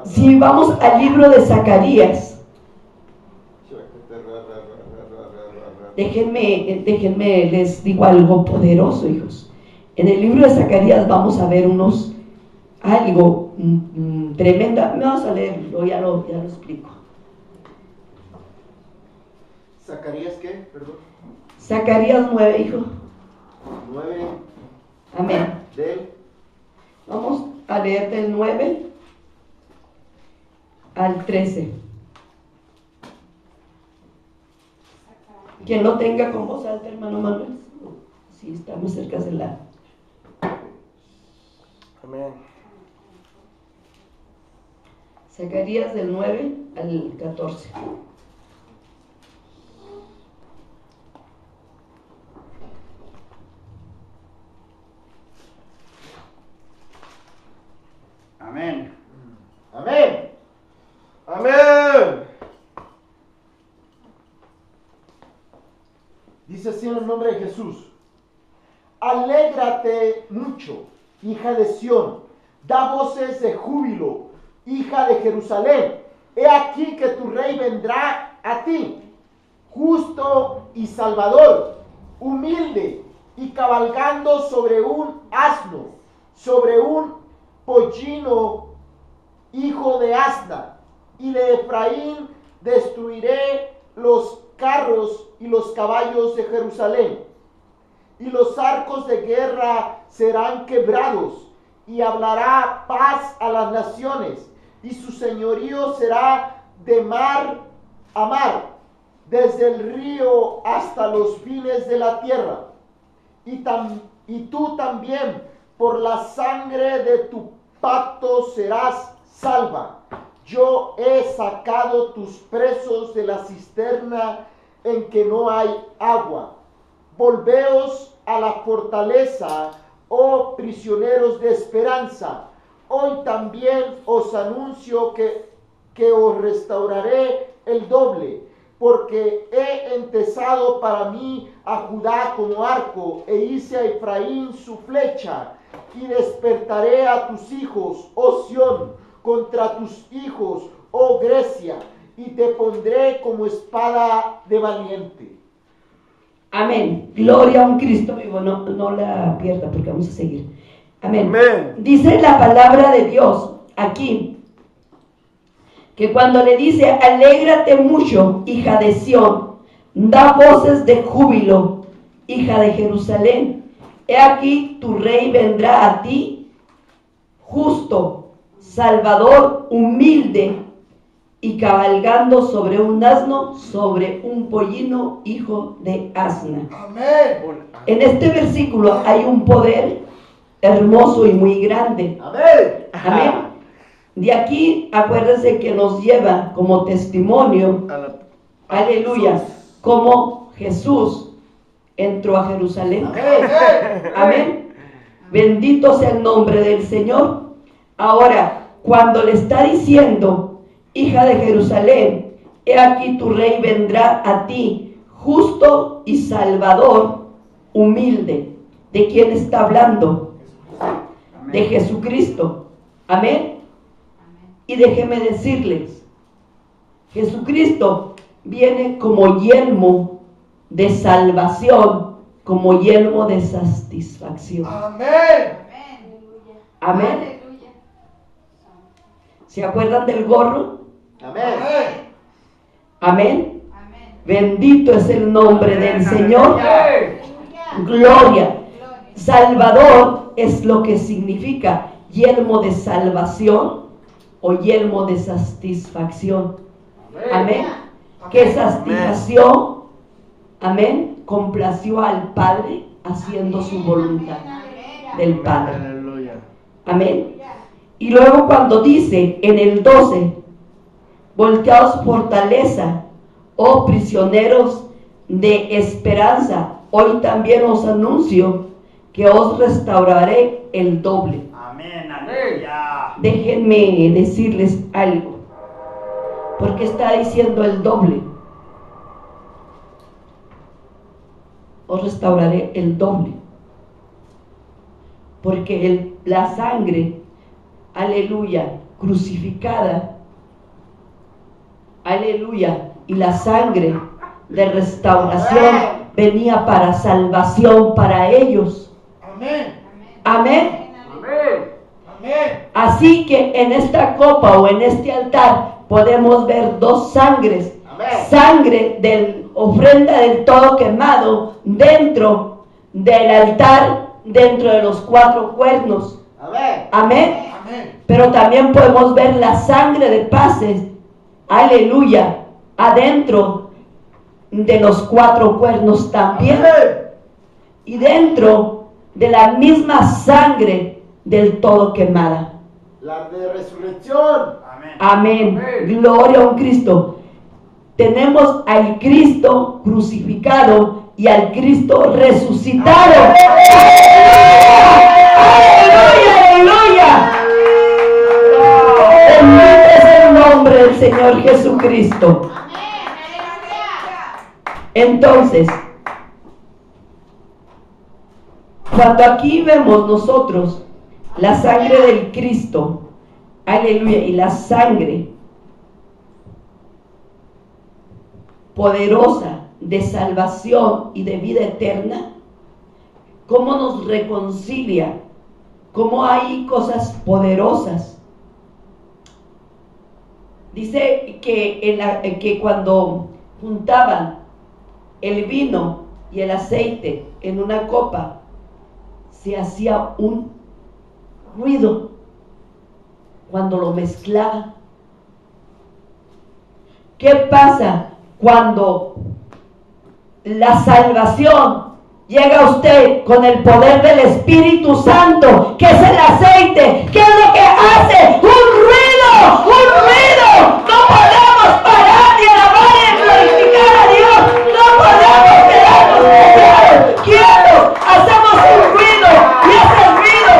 Si vamos al libro de Zacarías, déjenme, les digo algo poderoso, hijos. En el libro de Zacarías vamos a ver algo tremendo. Vamos a leerlo, ya lo explico. ¿Zacarías qué? Perdón. Zacarías 9, hijo. 9 Amén. del Vamos a leer del 9 al 13. Quien lo tenga con voz alta, hermano Manuel. Sí, estamos cerca de la... Amén. Zacarías del 9 al 14. Amén. Amén. Amén. Dice así en el nombre de Jesús. Alégrate mucho, hija de Sión. Da voces de júbilo, hija de Jerusalén. He aquí que tu rey vendrá a ti, justo y salvador, humilde y cabalgando sobre un asno, sobre un pollino, hijo de asna. y de Efraín destruiré los carros y los caballos de Jerusalén, y los arcos de guerra serán quebrados, y hablará paz a las naciones, y su señorío será de mar a mar, desde el río hasta los fines de la tierra. Y tú también, por la sangre de tu pacto serás salva. Yo he sacado tus presos de la cisterna en que no hay agua. Volveos a la fortaleza, oh prisioneros de esperanza. Hoy también os anuncio que os restauraré el doble, porque he entesado para mí a Judá como arco, e hice a Efraín su flecha, y despertaré a tus hijos, oh Sión, contra tus hijos, oh Grecia, y te pondré como espada de valiente. Amén. Gloria a un Cristo vivo. No la pierda porque vamos a seguir. Amén. Amén. Dice la palabra de Dios aquí, que cuando le dice, alégrate mucho, hija de Sión, da voces de júbilo, hija de Jerusalén. He aquí tu rey vendrá a ti, justo, salvador, humilde, y cabalgando sobre un asno, sobre un pollino, hijo de asna. Amén. En este versículo hay un poder hermoso y muy grande. Amén. Amén. De aquí, acuérdense que nos lleva como testimonio, aleluya, como Jesús entró a Jerusalén. Amén. Amén. Bendito sea el nombre del Señor. Ahora, cuando le está diciendo, hija de Jerusalén, he aquí tu rey vendrá a ti, justo y salvador, humilde. ¿De quién está hablando? Amén. De Jesucristo. Amén. Y déjeme decirles, Jesucristo viene como yelmo de salvación, como yelmo de satisfacción. Amén. Amén. Aleluya. ¿Se acuerdan del gorro? Amén. Amén. Amén. Bendito es el nombre del Señor. Amén. Gloria. Salvador es lo que significa yelmo de salvación o yelmo de satisfacción. Amén. ¿Qué satisfacción? Amén. Complació al Padre haciendo su voluntad del Padre. Aleluya. Amén. Y luego cuando dice en el 12, volteaos fortaleza, oh prisioneros de esperanza, hoy también os anuncio que os restauraré el doble. Amén. Aleluya. Déjenme decirles algo. ¿Por qué está diciendo el doble? Os restauraré el doble. Porque la sangre, aleluya, crucificada, aleluya, y la sangre de restauración venía para salvación para ellos. Amén. Amén. Amén. Amén. Así que en esta copa o en este altar podemos ver dos sangres. Amén. Sangre de ofrenda del todo quemado dentro del altar, dentro de los 4 cuernos. Amén. Amén. Amén. Pero también podemos ver la sangre de paces, aleluya, adentro de los 4 cuernos también. Y dentro de la misma sangre del todo quemada. La de resurrección. Amén. Amén. Amén. Gloria a un Cristo. Tenemos al Cristo crucificado y al Cristo resucitado. ¡Aleluya! ¡Aleluya! Bendito es el nombre del Señor Jesucristo. Entonces, cuando aquí vemos nosotros la sangre del Cristo, aleluya, y la sangre poderosa de salvación y de vida eterna, cómo nos reconcilia, cómo hay cosas poderosas. Dice que cuando juntaban el vino y el aceite en una copa, se hacía un ruido cuando lo mezclaban. ¿Qué pasa cuando la salvación llega a usted con el poder del Espíritu Santo, que es el aceite? ¿Qué es lo que hace? ¡Un ruido! ¡Un ruido! No podemos parar ni alabar y glorificar a Dios. No podemos quedarnos quietos. Hacemos un ruido y ese ruido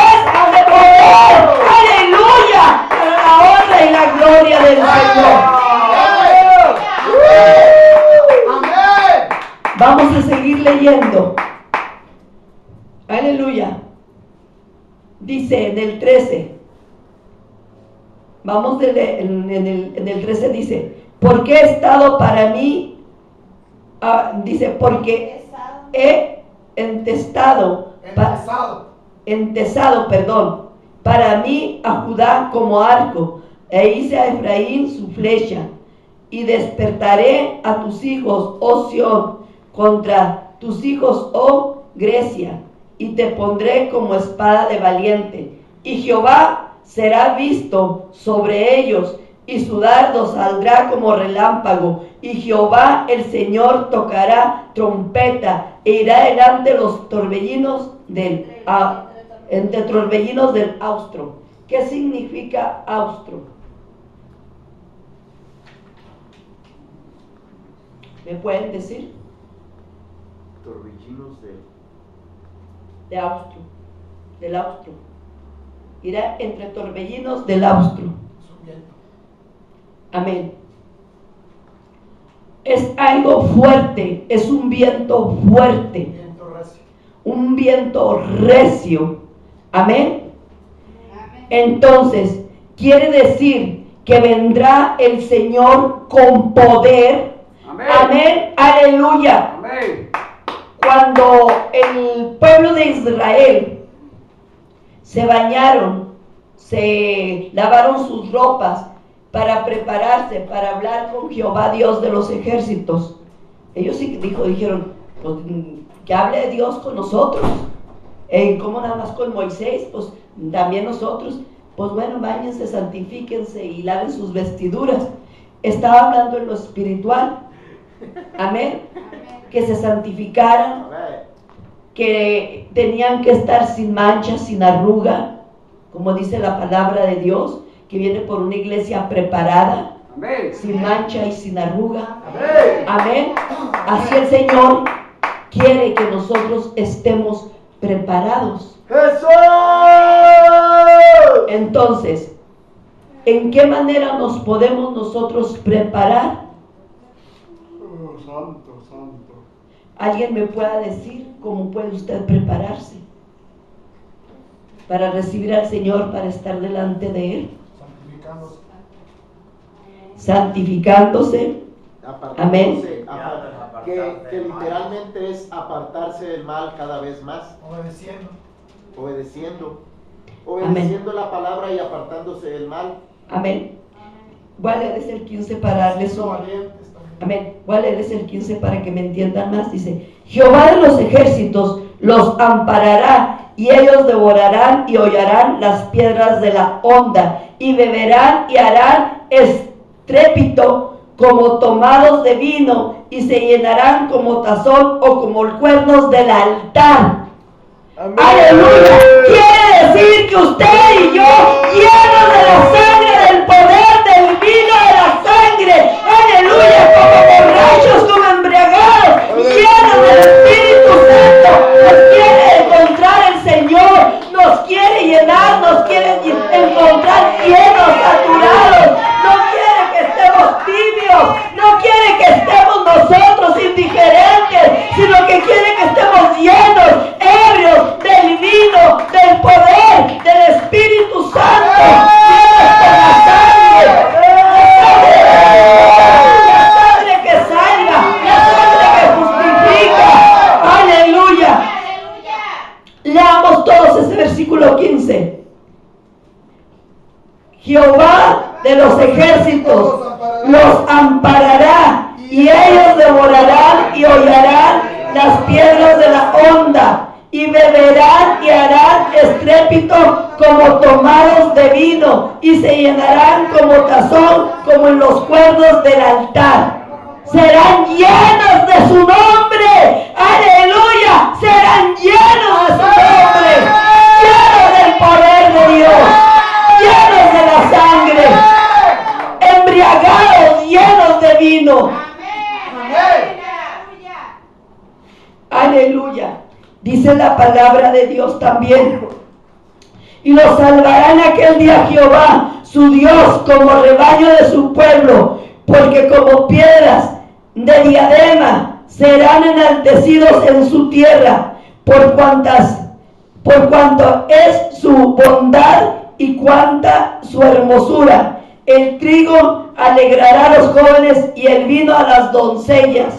es de poder. ¡Aleluya! Para la honra y la gloria del Señor. Vamos a seguir leyendo. Aleluya. Dice en el 13. Vamos en el 13 dice, porque he estado para mí, dice, porque he entesado, para mí a Judá como arco, e hice a Efraín su flecha, y despertaré a tus hijos, oh Sión, contra tus hijos, oh Grecia, y te pondré como espada de valiente, y Jehová será visto sobre ellos, y su dardo saldrá como relámpago, y Jehová el Señor tocará trompeta, e irá delante los torbellinos entre torbellinos del austro. ¿Qué significa austro? ¿Me pueden decir? Torbellinos de austro, del austro. Irá entre torbellinos del austro. Amén. Es algo fuerte, es un viento fuerte, un viento recio. Amén. Entonces, quiere decir que vendrá el Señor con poder. Amén. Amén. Aleluya. Amén. Cuando el pueblo de Israel se bañaron, se lavaron sus ropas para prepararse, para hablar con Jehová Dios de los ejércitos, ellos dijeron, pues, que hable Dios con nosotros. ¿Cómo nada más con Moisés? Pues también nosotros. Pues bueno, báñense, santifíquense y laven sus vestiduras. Estaba hablando en lo espiritual. Amén. Que se santificaran, que tenían que estar sin mancha, sin arruga, como dice la palabra de Dios, que viene por una iglesia preparada. Amén. Sin mancha y sin arruga. Amén. Amén. Así el Señor quiere que nosotros estemos preparados. ¡Jesús! Entonces, ¿en qué manera nos podemos nosotros preparar? Santo, santo. ¿Alguien me pueda decir cómo puede usted prepararse para recibir al Señor, para estar delante de Él? Santificándose. Amén. Que literalmente es apartarse del mal cada vez más. Obedeciendo la palabra y apartándose del mal. Amén. Voy a leerles el 15 para darles un... Amén. Voy a leerles el 15 para que me entiendan más. Dice, Jehová de los ejércitos los amparará, y ellos devorarán y hollarán las piedras de la honda, y beberán y harán estrépito como tomados de vino, y se llenarán como tazón o como cuernos del altar. Amén. Aleluya. Quiere decir que usted y yo, llenos de la sangre, del poder, del vino de la sangre, aleluya, como borrachos, como embriagados, llenos del Espíritu Santo, nos quiere encontrar el Señor, nos quiere llenar, nos quiere encontrar llenos, saturados, no quiere que estemos tibios, no quiere que estemos nosotros indiferentes, sino que quiere que estemos llenos, ebrios del vino, del poder, del Espíritu Santo, llenos por la sangre que salva, la sangre que justifica. Aleluya. Leamos todos ese versículo 15. Jehová de los ejércitos los amparará, y ellos devorarán y hollarán las piedras de la honda, y beberán y harán estrépito como tomados de vino, y se llenarán como tazón, como en los cuernos del altar. Serán llenos de su nombre, aleluya, serán llenos de su nombre, llenos del poder de Dios, llenos de la sangre, embriagados, llenos de vino. Aleluya. Dice la palabra de Dios también. Y los salvará en aquel día Jehová, su Dios, como rebaño de su pueblo, porque como piedras de diadema serán enaltecidos en su tierra, por cuanto es su bondad y cuanta su hermosura. El trigo alegrará a los jóvenes y el vino a las doncellas.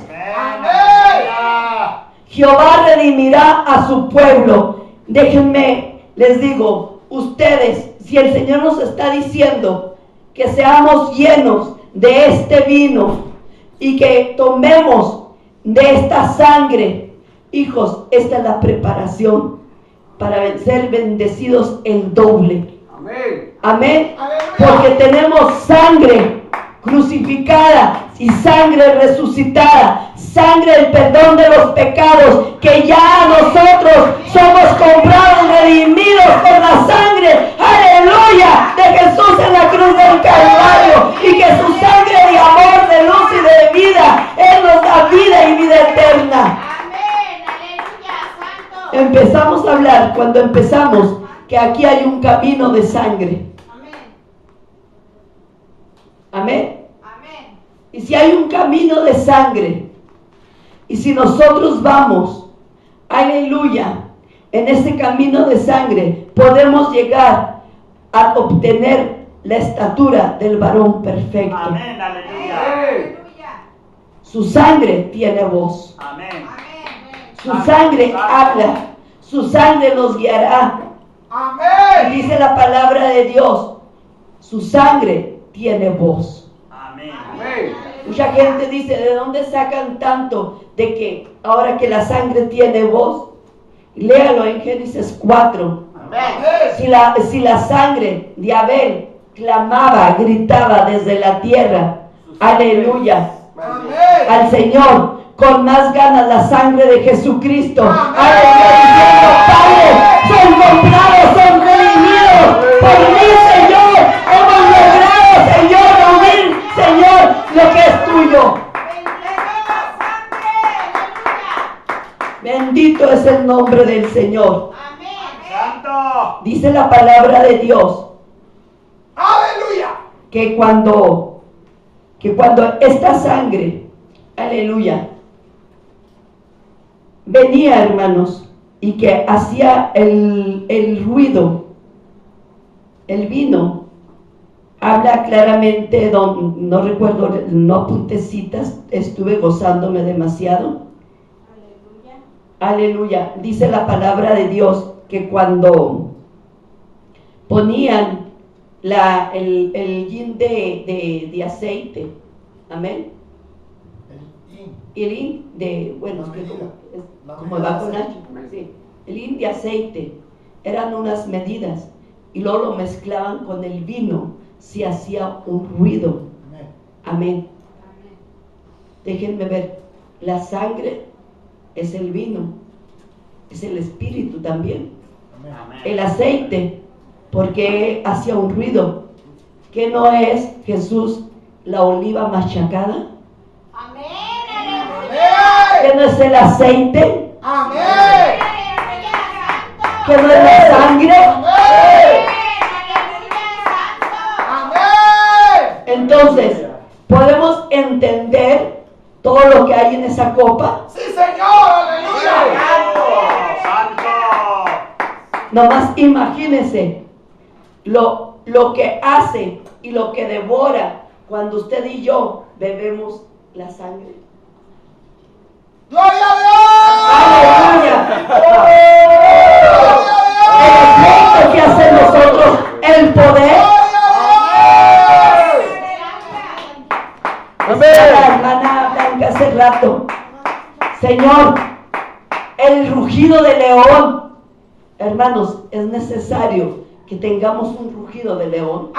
Jehová redimirá a su pueblo. Déjenme, les digo, ustedes, si el Señor nos está diciendo que seamos llenos de este vino y que tomemos de esta sangre, hijos, esta es la preparación para ser bendecidos el doble. Amén. Amén. Porque tenemos sangre crucificada y sangre resucitada, sangre del perdón de los pecados, que ya nosotros somos comprados, redimidos por la sangre, aleluya, de Jesús en la cruz del Calvario, y que su sangre de amor, de luz y de vida, Él nos da vida y vida eterna. Amén, aleluya, santo. Empezamos a hablar cuando empezamos que aquí hay un camino de sangre. Amén, Amén. amén. Y si hay un camino de sangre, y si nosotros vamos, aleluya, en ese camino de sangre, podemos llegar a obtener la estatura del varón perfecto. Amén, aleluya. Aleluya. Su sangre tiene voz, Amén. Amén. su sangre habla, su sangre nos guiará. Y Amén. dice la palabra de Dios, su sangre tiene voz. Amén. Amén. Mucha gente dice, ¿de dónde sacan tanto de que ahora que la sangre tiene voz? Léalo en Génesis 4. Si la sangre de Abel clamaba, gritaba desde la tierra, aleluya, Amén. al Señor, con más ganas la sangre de Jesucristo, Amén. aleluya, diciendo, Padre, son comprados, son redimidos por mí, Señor, hemos logrado, Señor, unir, Señor, lo que es tuyo. Bendito es el nombre del Señor. Amén. Santo. Dice la palabra de Dios Aleluya. que cuando esta sangre, aleluya, venía, hermanos, y que hacía el ruido, el vino, habla claramente, no recuerdo, no apunté citas, estuve gozándome demasiado. Aleluya. Dice la palabra de Dios que cuando ponían el yin de aceite, amén, el yin de, bueno, es que como va con H, sí, el yin de aceite, eran unas medidas, y luego lo mezclaban con el vino, se hacía un ruido, amén. Déjenme ver, la sangre es el vino, es el espíritu también. Amén. El aceite, porque hacía un ruido, que no es Jesús la oliva machacada, Amén. Aleluya. que no es el aceite, Amén. Aleluya, santo. que no es la sangre. Amén. Aleluya, santo. Amén. Entonces, podemos entender todo lo que hay en esa copa. Sí, Señor. Aleluya. Santo. Nomás imagínense lo que hace y lo que devora cuando usted y yo bebemos la sangre. Gloria a Aleluya. Dios. El efecto que hace en nosotros, el poder, hace rato. Señor, el rugido de león. Hermanos, es necesario que tengamos un rugido de león.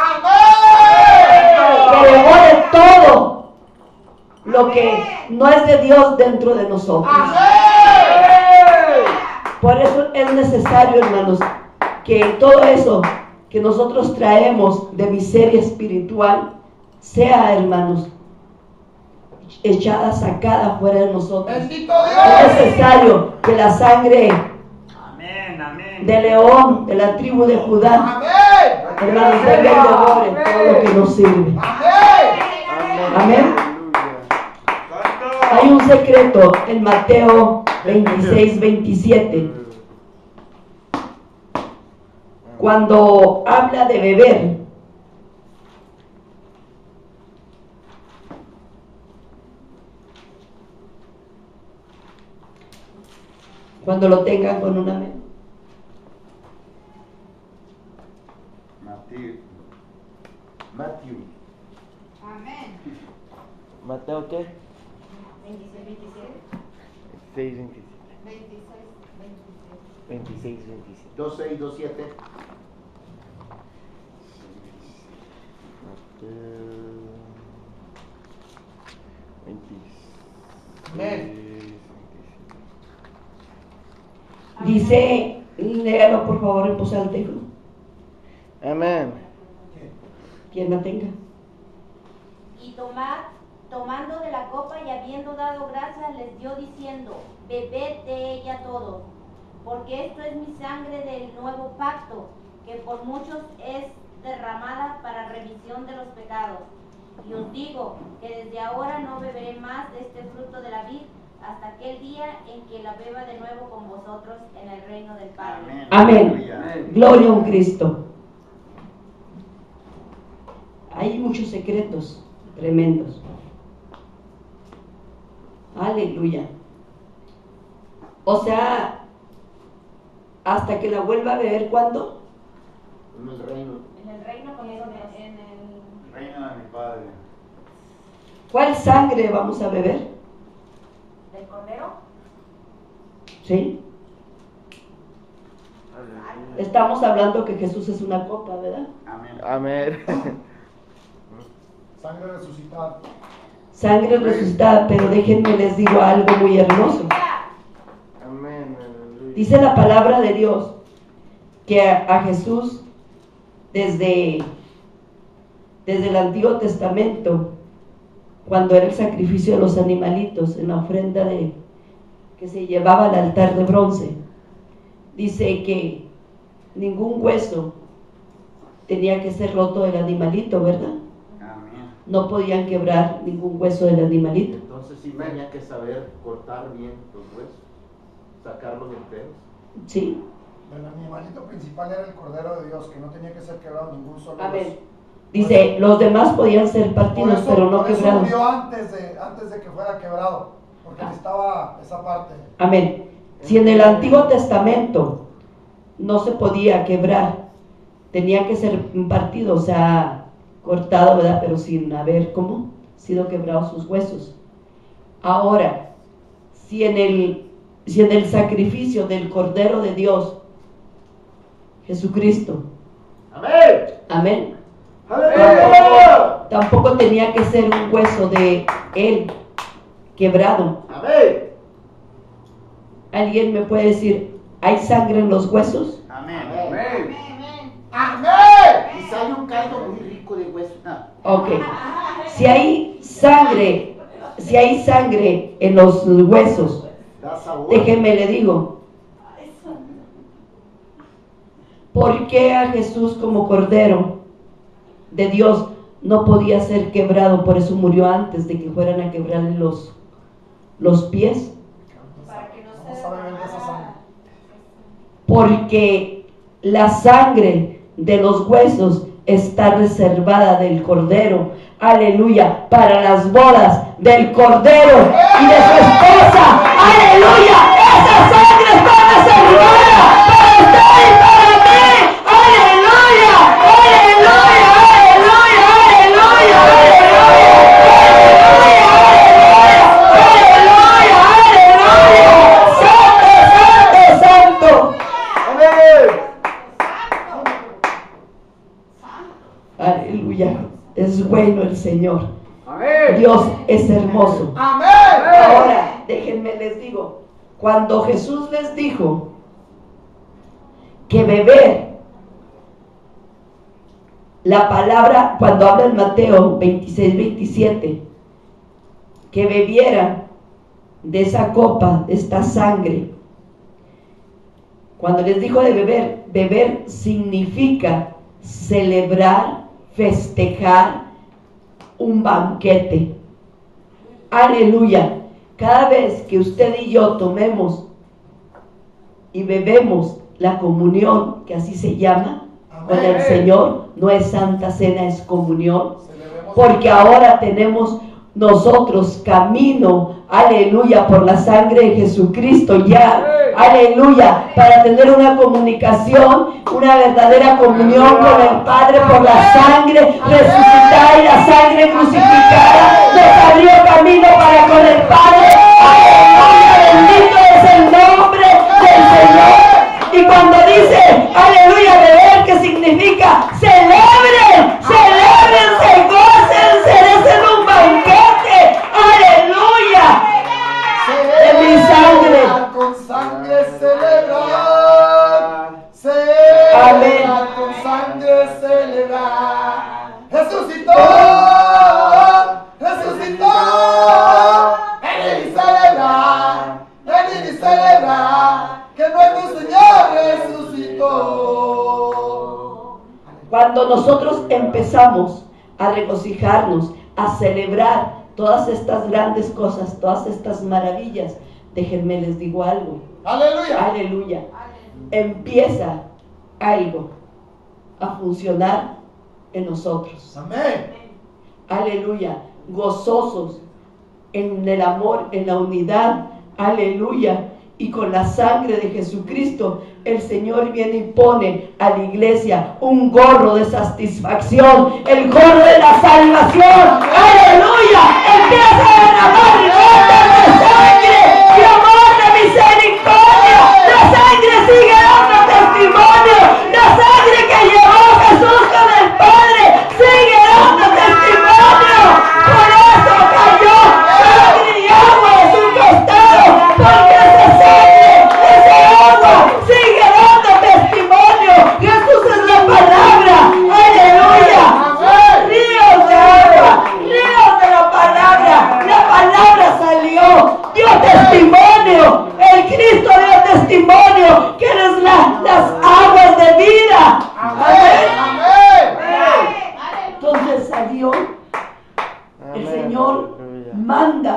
Que devore todo lo que no es de Dios dentro de nosotros. Por eso es necesario, hermanos, que todo eso que nosotros traemos de miseria espiritual sea, hermanos, echada, sacada fuera de nosotros. Bendito Es Dios. necesario que la sangre Amén, amén. de león, de la tribu de Judá, Amén. hermanos, venga y devore todo lo que nos sirve. Amén. Amén. Santo. Hay un secreto en Mateo 26, 27. Cuando habla de beber, cuando lo tengan con una mano. Matthew. Amén. ¿Mateo qué? 26, 27. 6, 27. 26, 26. 26, 27. 2:6, 2:7. Amén. Dice, léalo por favor en voz alta, hijo. Amén. Quien la tenga. Y tomando de la copa y habiendo dado gracias, les dio diciendo: bebed de ella todos, porque esto es mi sangre del nuevo pacto, que por muchos es derramada para remisión de los pecados. Y os digo que desde ahora no beberé más de este fruto de la vid hasta aquel día en que la beba de nuevo con vosotros en el reino del Padre. Amén. Gloria a un Cristo. Hay muchos secretos tremendos. Aleluya. O sea, hasta que la vuelva a beber, ¿cuándo? En el reino. En el reino con nosotros. En el Reino de mi Padre. ¿Cuál sangre vamos a beber? del Cordero. ¿Sí? Estamos hablando que Jesús es una copa, ¿verdad? Amén. Amén. Sangre resucitada. Sangre resucitada, pero déjenme les digo algo muy hermoso. Amén. Aleluya. Dice la palabra de Dios que a Jesús desde el Antiguo Testamento, cuando era el sacrificio de los animalitos en la ofrenda que se llevaba al altar de bronce, dice que ningún hueso tenía que ser roto del animalito, ¿verdad? Amén. No podían quebrar ningún hueso del animalito. Entonces sí tenía que saber cortar bien los huesos, sacarlos enteros. ¿Sí? El animalito principal era el Cordero de Dios, que no tenía que ser quebrado ningún solo Amén. hueso. Dice, los demás podían ser partidos, pero no por eso quebrados. murió antes de que fuera quebrado, porque necesitaba esa parte. Amén. Si en el Antiguo Testamento no se podía quebrar, tenía que ser partido, o sea, cortado, ¿verdad? Pero sin haber, ¿cómo? Sido quebrados sus huesos. Ahora, si en el sacrificio del Cordero de Dios, Jesucristo, Amén. amén, Aleluya. tampoco tenía que ser un hueso de Él quebrado. Amén. ¿Alguien me puede decir, hay sangre en los huesos? Amén. Amén. Amén. Amén. Y sale un caldo muy rico de huesos. Ok. Si hay sangre en los huesos, Da sabor. déjeme le digo, ¿por qué a Jesús como Cordero de Dios no podía ser quebrado? Por eso murió antes de que fueran a quebrarle los pies. Para que no Vamos se a beber de esa sangre. Porque la sangre de los huesos está reservada del Cordero, aleluya, para las bodas del Cordero y de su esposa, aleluya. Esa sangre está reservada para usted y para mí, aleluya, aleluya, aleluya, aleluya, aleluya, aleluya, aleluya, Aleluya. Es bueno el Señor. Amén. Dios es hermoso. Amén. Ahora, déjenme les digo, cuando Jesús les dijo que beber, la palabra, cuando habla en Mateo 26-27, que bebieran de esa copa, de esta sangre, cuando les dijo de beber, beber significa celebrar, festejar un banquete. Aleluya. Cada vez que usted y yo tomemos y bebemos la comunión, que así se llama, con el Señor, no es Santa Cena, es comunión, porque ahora tenemos nosotros camino, aleluya, por la sangre de Jesucristo ya, aleluya, para tener una comunicación, una verdadera comunión con el Padre por la sangre resucitada y la sangre crucificada nos abrió camino para con el Padre. Aleluya, bendito es el nombre del Señor. Y cuando dice, aleluya, beber, ¿qué significa? Celebren, celebren, se gocen, se recen un banquete. Aleluya. De mi sangre. Con sangre celebrar. Celebrar con sangre celebrar. Resucitó. Resucitó. Venid y celebrar. Venid y celebrar. Que nuestro Señor resucitó. Cuando nosotros empezamos a regocijarnos, a celebrar todas estas grandes cosas, todas estas maravillas, déjenme les digo algo. Aleluya. Aleluya. Empieza algo a funcionar en nosotros. Amén. Aleluya. Gozosos en el amor, en la unidad. Aleluya. Y con la sangre de Jesucristo, el Señor viene y pone a la iglesia un gorro de satisfacción, el gorro de la salvación. ¡Aleluya! Empieza a derramar gotas de sangre y amor de misericordia. La sangre sigue dando testimonio. La sangre que llevó Jesús con el Padre sigue dando testimonio. Por eso cayó sangre y agua de su costado, porque ese agua sigue dando testimonio. Jesús es la palabra. Aleluya. Ríos de agua, ríos de la palabra. La palabra salió, dio testimonio. El Cristo dio testimonio que eres las aguas de vida. Amén. Entonces salió. El Señor manda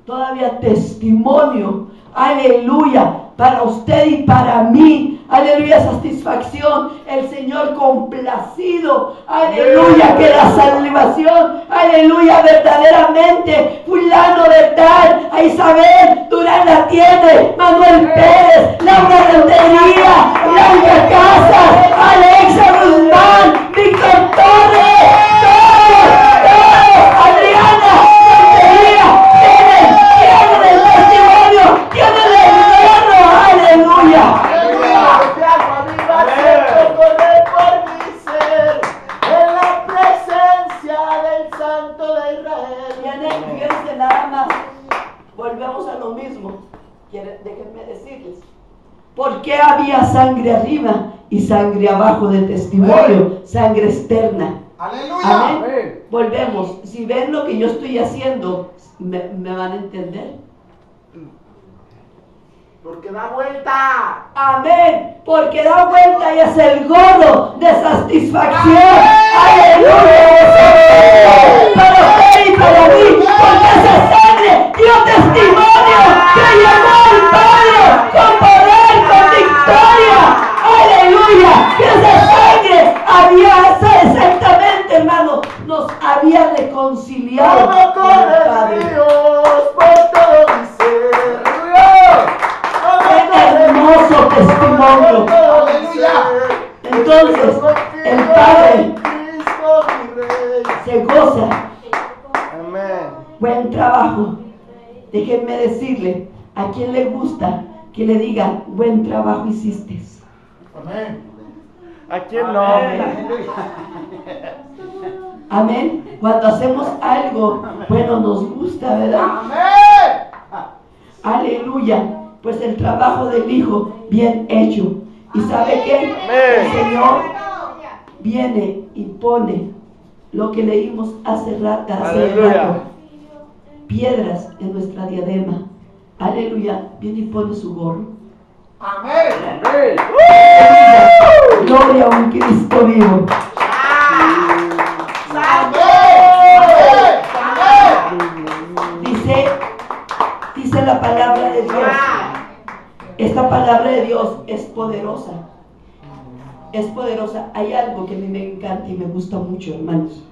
todavía testimonio. Aleluya, para usted y para mí. Aleluya, satisfacción. El Señor complacido. Aleluya, que la salvación. Aleluya, verdaderamente. Fulano de tal, a Isabel Durán la tiene. Manuel Pérez, Laura Rentería, Laura Casas, Alexa Guzmán, Víctor Torres. Todos, Adriana Rentería, tienen el testimonio, tienen el hierro. Aleluya. Fíjense nada más, volvemos a lo mismo. Déjenme decirles, ¿por qué había sangre arriba y sangre abajo de testimonio? Sangre externa. Aleluya. Amén. Volvemos. Si ven lo que yo estoy haciendo, ¿me van a entender? Porque da vuelta. Amén. Porque da vuelta y es el gorro de satisfacción. Aleluya. Para usted y para mí. Porque esa sangre dio testimonio que llegó al Padre con poder, con victoria. Aleluya. Que esa sangre había, exactamente, hermano, nos había reconciliado con el Padre. Por todo mi ser. Hermoso testimonio. Aleluya. Entonces, el Padre se goza. Amén. Buen trabajo. Déjenme decirle, ¿a quién le gusta que le digan buen trabajo hiciste? Amén. ¿A quién no? Amén. Amén. Cuando hacemos algo, bueno, nos gusta, ¿verdad? Amén. Aleluya. Pues el trabajo del Hijo bien hecho. ¿Y sabe qué? El Señor viene y pone lo que leímos hace rato, piedras en nuestra diadema. Aleluya. Viene y pone su gorro. Amén. Gloria a un Cristo vivo. Dice la palabra de Dios. Esta palabra de Dios es poderosa. Es poderosa. Hay algo que a mí me encanta y me gusta mucho, hermanos.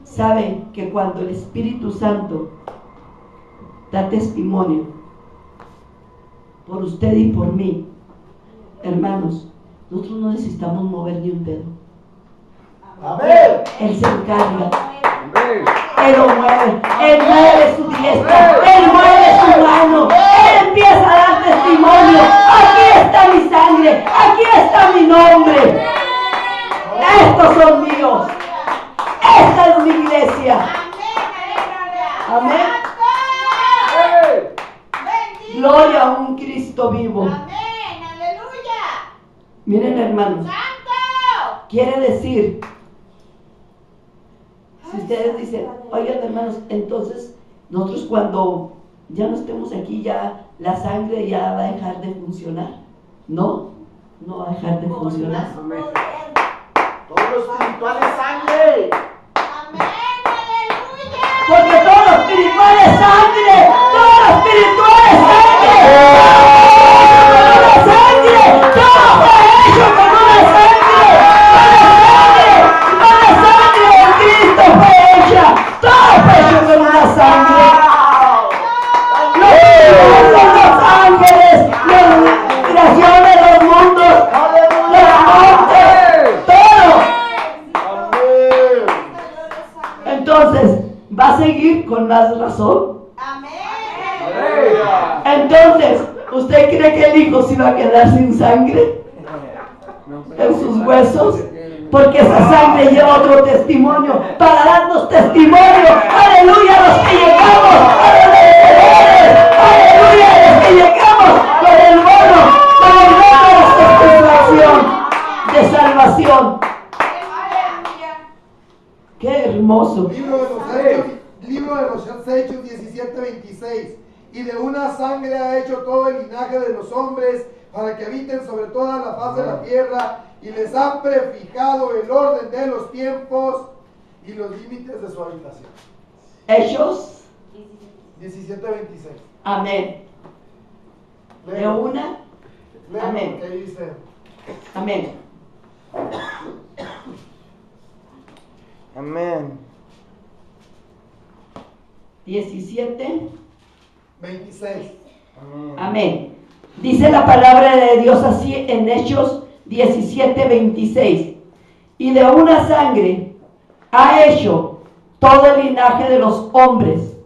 Saben que cuando el Espíritu Santo da testimonio por usted y por mí, hermanos, nosotros no necesitamos mover ni un dedo. Amén. Él se encarga. Él lo mueve. Él mueve su diestra. Él mueve su mano. Él empieza a dar testimonio. Aquí está mi sangre. Aquí está mi nombre. Estos son míos. Esta es mi iglesia. Amén. Gloria a un Cristo vivo. Miren, hermanos. Quiere decir, si ustedes dicen, oigan, hermanos, entonces nosotros cuando ya no estemos aquí, ya la sangre ya va a dejar de funcionar. No, no va a dejar de funcionar. Todo lo espiritual es sangre. Porque todo lo espiritual es sangre. Todo lo espiritual es sangre. Todo es sangre. Todo fue hecho con una sangre. Con la sangre de Cristo fue hecha. Todo fue hecho con una sangre. Los ángeles son los ángeles. La creación de los mundos. Los montes. Todo. Entonces, ¿va a seguir con más razón? Entonces, ¿usted cree que el Hijo se va a quedar sin sangre en sus huesos? Porque esa sangre lleva otro testimonio para darnos testimonio. Aleluya, los que llegamos a los vencedores. Aleluya, los que llegamos con el bono de salvación. Qué hermoso. Libro de los Hechos 17:26. Y de una sangre ha hecho todo el linaje de los hombres para que habiten sobre toda la faz de la tierra, y les ha prefijado el orden de los tiempos y los límites de su habitación. Hechos 17:26. Amén. De una. Amén. ¿Qué dice? Amén. Amén. 26. Amén. Dice la palabra de Dios así en Hechos 17:26. Y de una sangre ha hecho todo el linaje de los hombres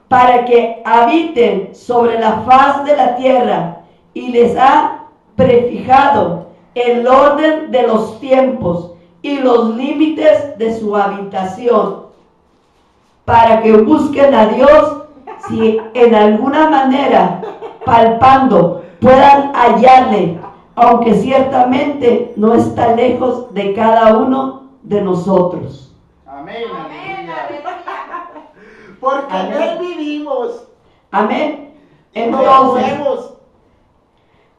para que habiten sobre la faz de la tierra, y les ha prefijado el orden de los tiempos y los límites de su habitación, para que busquen a Dios, si en alguna manera, palpando, puedan hallarle, aunque ciertamente no está lejos de cada uno de nosotros. Amén. Porque en Él vivimos. Amén. Y nos Entonces, movemos.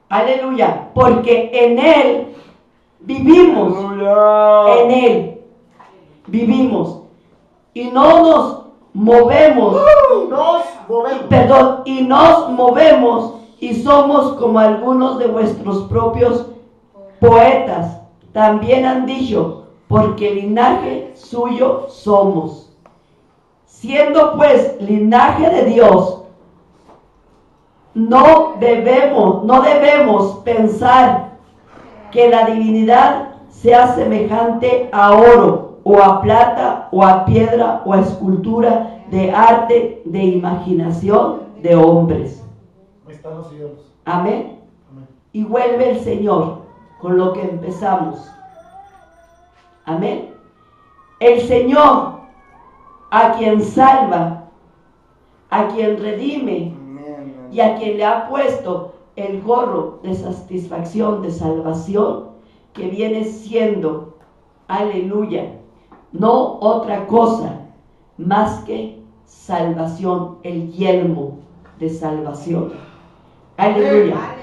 aleluya, porque en Él vivimos. En Él vivimos. Y no nos movemos. Nos movemos. Perdón, y nos movemos y somos como algunos de vuestros propios poetas también han dicho, porque linaje suyo somos. Siendo pues linaje de Dios, no debemos pensar que la divinidad sea semejante a oro, o a plata, o a piedra, o a escultura de arte, de imaginación de hombres. Ahí están los cielos. Amén. Amén. Y vuelve el Señor con lo que empezamos. Amén. El Señor, a quien salva, a quien redime Amén. y a quien le ha puesto el gorro de satisfacción, de salvación, que viene siendo, aleluya, no otra cosa más que salvación, el yelmo de salvación. Aleluya. Aleluya.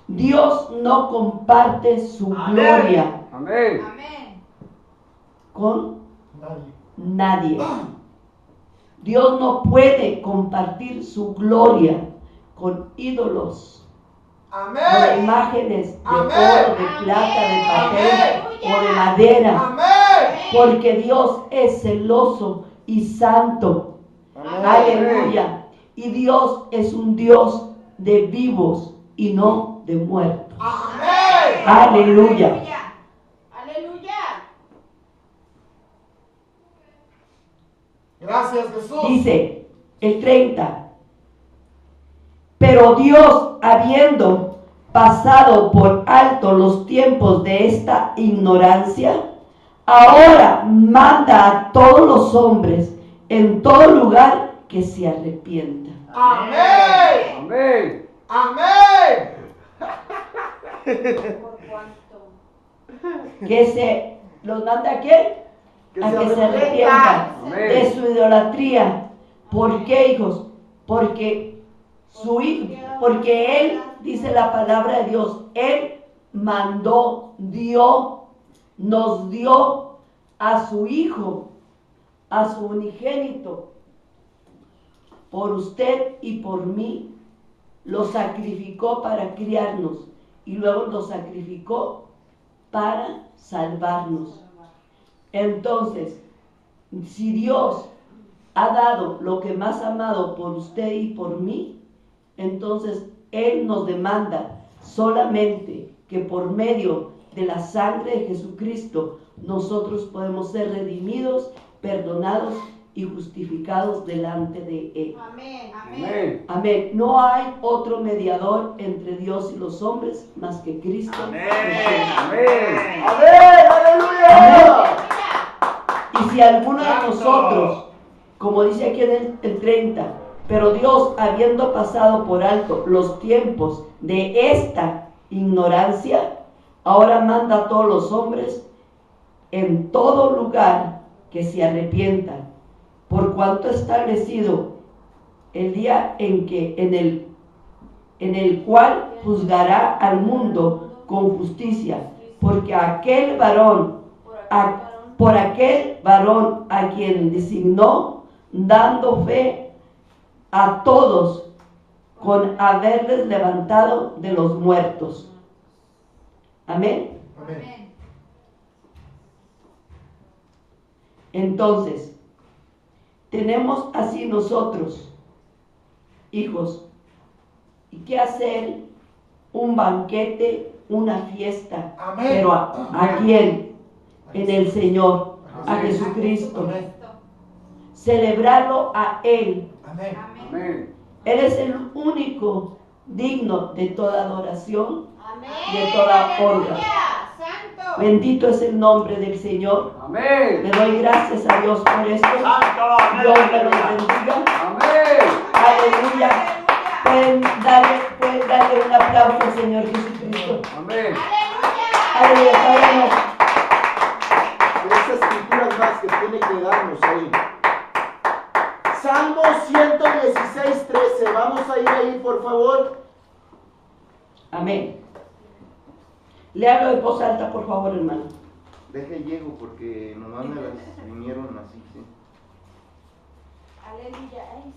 Dios no comparte su Amén. gloria Amén. Amén. con Nadie. nadie. Dios no puede compartir su gloria con ídolos, con Amén. imágenes de Amén. oro, de plata, de papel Amén. o de madera, Amén. porque Dios es celoso y santo. Amén. Aleluya. Y Dios es un Dios de vivos y no de muertos. Amén. Aleluya. Aleluya. Gracias, Jesús. Dice el 30. Pero Dios, habiendo pasado por alto los tiempos de esta ignorancia, ahora manda a todos los hombres en todo lugar que se arrepientan. Amén. Amén. Amén. ¿Por cuánto? Que se los manda a qué? A que se arrepientan Amén. de su idolatría. ¿Por qué, hijos? Porque él, dice la palabra de Dios, él mandó, nos dio a su hijo, a su unigénito, por usted y por mí, lo sacrificó para criarnos y luego lo sacrificó para salvarnos. Entonces, si Dios ha dado lo que más ha amado por usted y por mí, entonces Él nos demanda solamente que por medio de la sangre de Jesucristo nosotros podemos ser redimidos, perdonados y justificados delante de Él. Amén. Amén. Amén. No hay otro mediador entre Dios y los hombres más que Cristo Amén. Jesús. Amén. Amén, aleluya. Y si alguno de Santo. nosotros, como dice aquí en el 30, pero Dios, habiendo pasado por alto los tiempos de esta ignorancia, ahora manda a todos los hombres en todo lugar que se arrepientan, por cuanto ha establecido el día en el cual juzgará al mundo con justicia, porque aquel varón, por aquel varón a quien designó, dando fe a todos con haberles levantado de los muertos. Amén. Amén. Entonces, tenemos así nosotros, hijos, y qué hacer un banquete, una fiesta. Amén. Pero ¿a quién? En el Señor, a Amén. Jesucristo. Amén. Celebrarlo a Él. Amén. Amén. Él es el único digno de toda adoración, Amén. de toda honra. Aleluya. Santo. Bendito es el nombre del Señor. Le Amén. doy gracias a Dios por esto. Santo. Dios me los bendiga. Amén. Aleluya. Pueden darle un aplauso al Señor Jesucristo. Amén. Aleluya. Padre, Tres escrituras más que tiene que darnos ahí. Salmo 116, 13. Vamos a ir ahí, por favor. amén. Le hablo de voz alta, por favor, hermano. Deje llego porque nomás me las vinieron así, sí. Aleluya. Ay,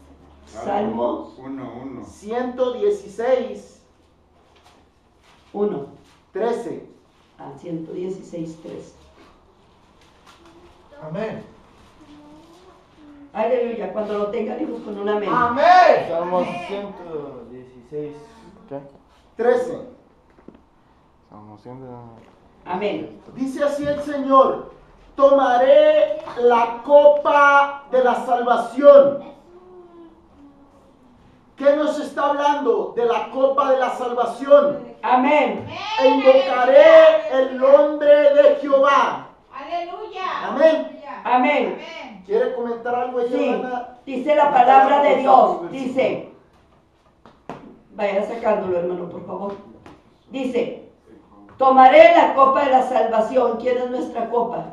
Salmos 1:1. 116, 1 13. al 116, 3. Amén. Aleluya. Cuando lo tengan, hijos, con un amén. Amén. Salmos 116. ¿Qué? 13. Salmos 100. Amén. Dice así el Señor: tomaré la copa de la salvación. ¿Qué nos está hablando? De la copa de la salvación. Amén. E invocaré el nombre de Jehová. Aleluya. Amén. Amén. ¿Quiere comentar algo ella, Sí, hermana? dice la palabra de Dios, dice, vaya sacándolo, hermano, por favor. Dice, tomaré la copa de la salvación. ¿Quién es nuestra copa?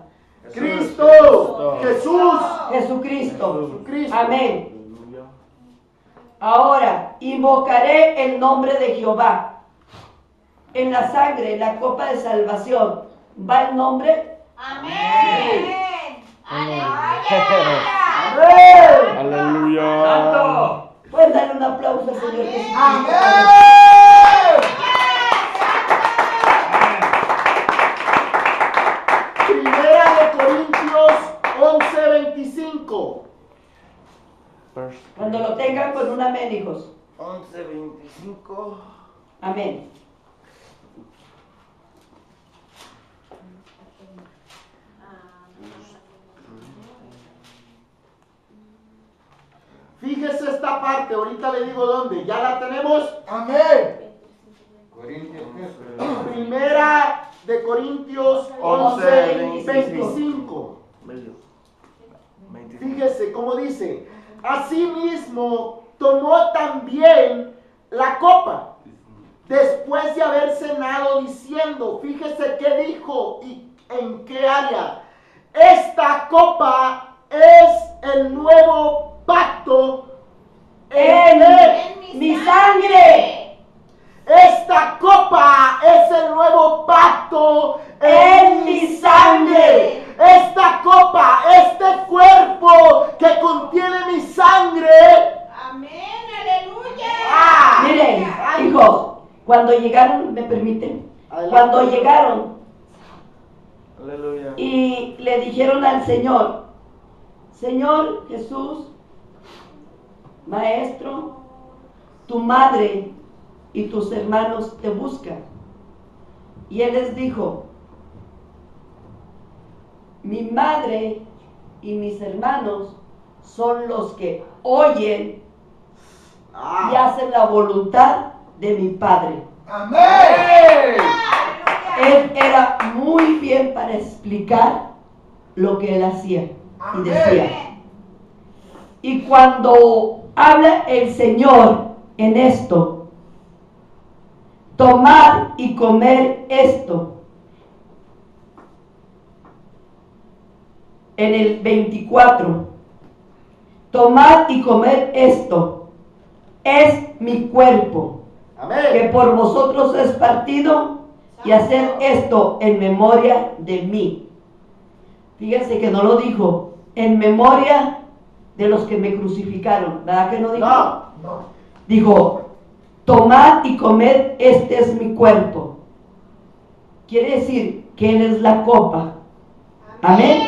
Cristo, Jesús, Jesucristo. Jesucristo. Amén. Ahora, invocaré el nombre de Jehová. En la sangre, en la copa de salvación, ¿va el nombre? Amén. Aleluya. Amén. Aleluya. ¡Santo! Pueden darle un aplauso al Señor Jesucristo. Amén. Primera de Corintios 11:25. Cuando lo tengan con un amén, hijos. 11:25. Amén. Fíjese esta parte, ahorita le digo dónde. ¿Ya la tenemos? Amén. Corintios, Primera de Corintios 11:25. Fíjese cómo dice. Asimismo tomó también la copa después de haber cenado diciendo, fíjese qué dijo y en qué área. Esta copa es el nuevo pacto en Mi sangre. Esta copa es el nuevo pacto en mi sangre. Esta copa, este cuerpo que contiene mi sangre. Amén. Aleluya. Miren, hijos, cuando llegaron, ¿me permiten? Adelante. Cuando llegaron Aleluya. y le dijeron al Señor, Señor Jesús, Maestro, tu madre y tus hermanos te buscan. Y Él les dijo, mi madre y mis hermanos son los que oyen y hacen la voluntad de mi Padre. Amén. Él era muy bien para explicar lo que él hacía y decía. Y cuando habla el Señor en esto, tomar y comer esto, en el 24, tomad y comed esto, es mi cuerpo, que Amén. por vosotros es partido, y haced esto en memoria de mí. Fíjense que no lo dijo, en memoria de los que me crucificaron, ¿verdad que no dijo? No. Dijo, tomad y comed, este es mi cuerpo. Quiere decir que Él es la copa. Amén.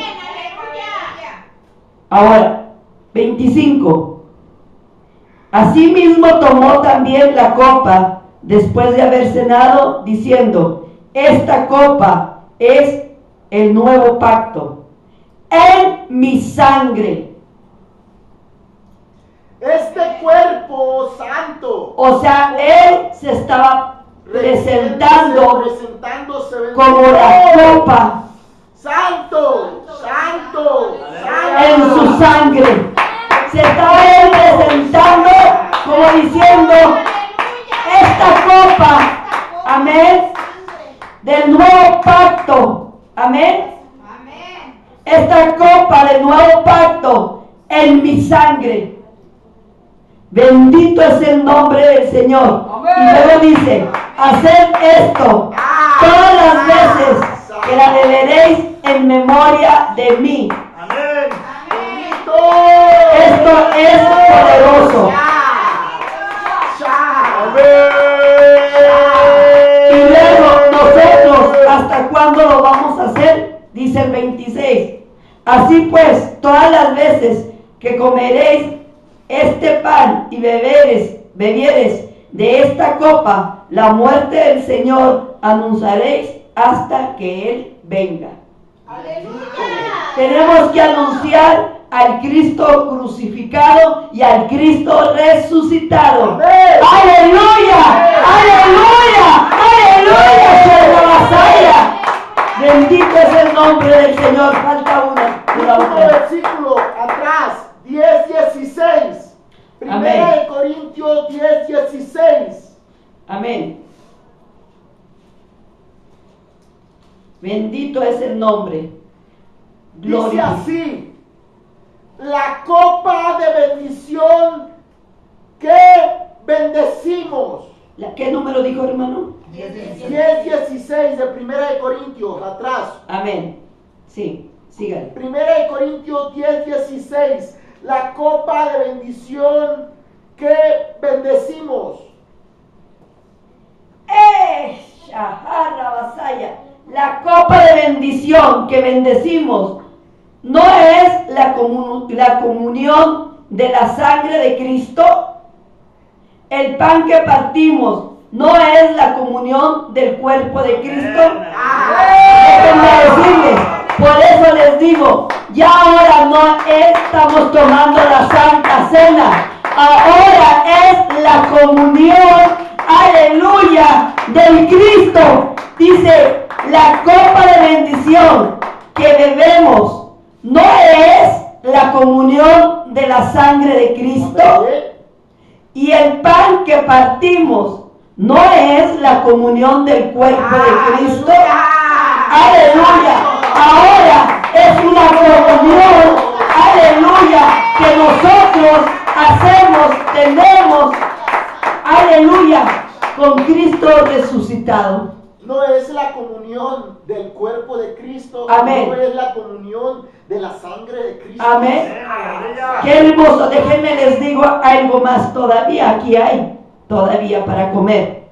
Ahora, 25. Asimismo tomó también la copa después de haber cenado, diciendo, esta copa es el nuevo pacto en mi sangre. Este cuerpo santo. O sea, Él se estaba presentando presentándose como la copa santo, santo, en santo. su sangre. Se estaba Él presentando como diciendo, esta copa, amén, del nuevo pacto, amén, esta copa del nuevo pacto en mi sangre. Bendito es el nombre del Señor. Y luego dice, haced esto todas las veces que la beberéis en memoria de mí. Amén. Esto es poderoso. Y luego nosotros, ¿hasta cuándo lo vamos a hacer? Dice el 26. Así pues, todas las veces que comeréis este pan y bebieres de esta copa, la muerte del Señor anunciaréis hasta que Él venga. Tenemos que anunciar al Cristo crucificado y al Cristo resucitado. ¡Aleluya! ¡Aleluya! ¡Aleluya! ¡Shalom Masaya! Bendito es el nombre del Señor. Falta una. versículo atrás, 10:16. Primera Amén. de Corintios 10:16. Amén. Bendito es el nombre. Dice Gloria. así: la copa de bendición que bendecimos. ¿Qué número dijo, hermano? 10:16 de Primera de Corintios, atrás. Amén. Sí, sígale. Primera de Corintios 10:16. La copa de bendición que bendecimos. Shaharra Basaya. La copa de bendición que bendecimos no es la comunión de la sangre de Cristo. El pan que partimos no es la comunión del cuerpo de Cristo. Déjenme decirles, por eso les digo, ya ahora no estamos tomando la Santa Cena, ahora es la comunión, aleluya, del Cristo. Dice, la copa de bendición que bebemos no es la comunión de la sangre de Cristo, y el pan que partimos no es la comunión del cuerpo de Cristo. Aleluya. Ahora es una comunión, aleluya, que nosotros hacemos, tenemos, aleluya, con Cristo resucitado. No es la comunión del cuerpo de Cristo. Amén. No es la comunión de la sangre de Cristo. Amén. Qué hermoso. Déjenme les digo algo más todavía. Aquí hay todavía para comer.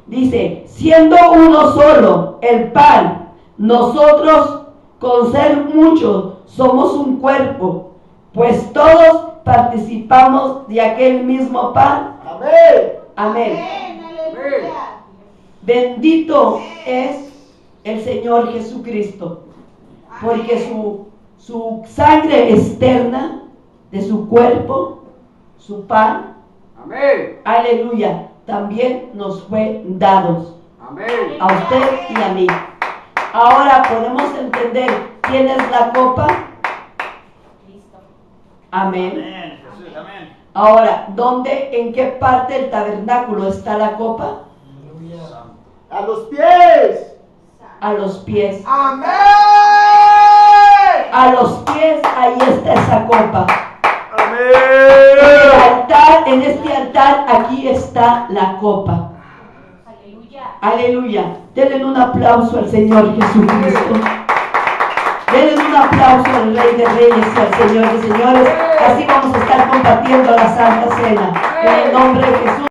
Dice, siendo uno solo el pan, nosotros con ser muchos somos un cuerpo, pues todos participamos de aquel mismo pan. Amén. Amén. Aleluya. Bendito es el Señor Jesucristo, porque su sangre externa de su cuerpo, su pan, Amén. aleluya, también nos fue dados Amén. a usted y a mí. Ahora podemos entender quién es la copa. Cristo. Amén. Amén. Jesús, amén. Ahora, ¿dónde, en qué parte del tabernáculo está la copa? A los pies. A los pies. Amén. A los pies, ahí está esa copa. En este altar, aquí está la copa. Aleluya. Aleluya. Denle un aplauso al Señor Jesucristo. Denle un aplauso al Rey de Reyes y al Señor de Señores. Así vamos a estar compartiendo la Santa Cena. En el nombre de Jesús.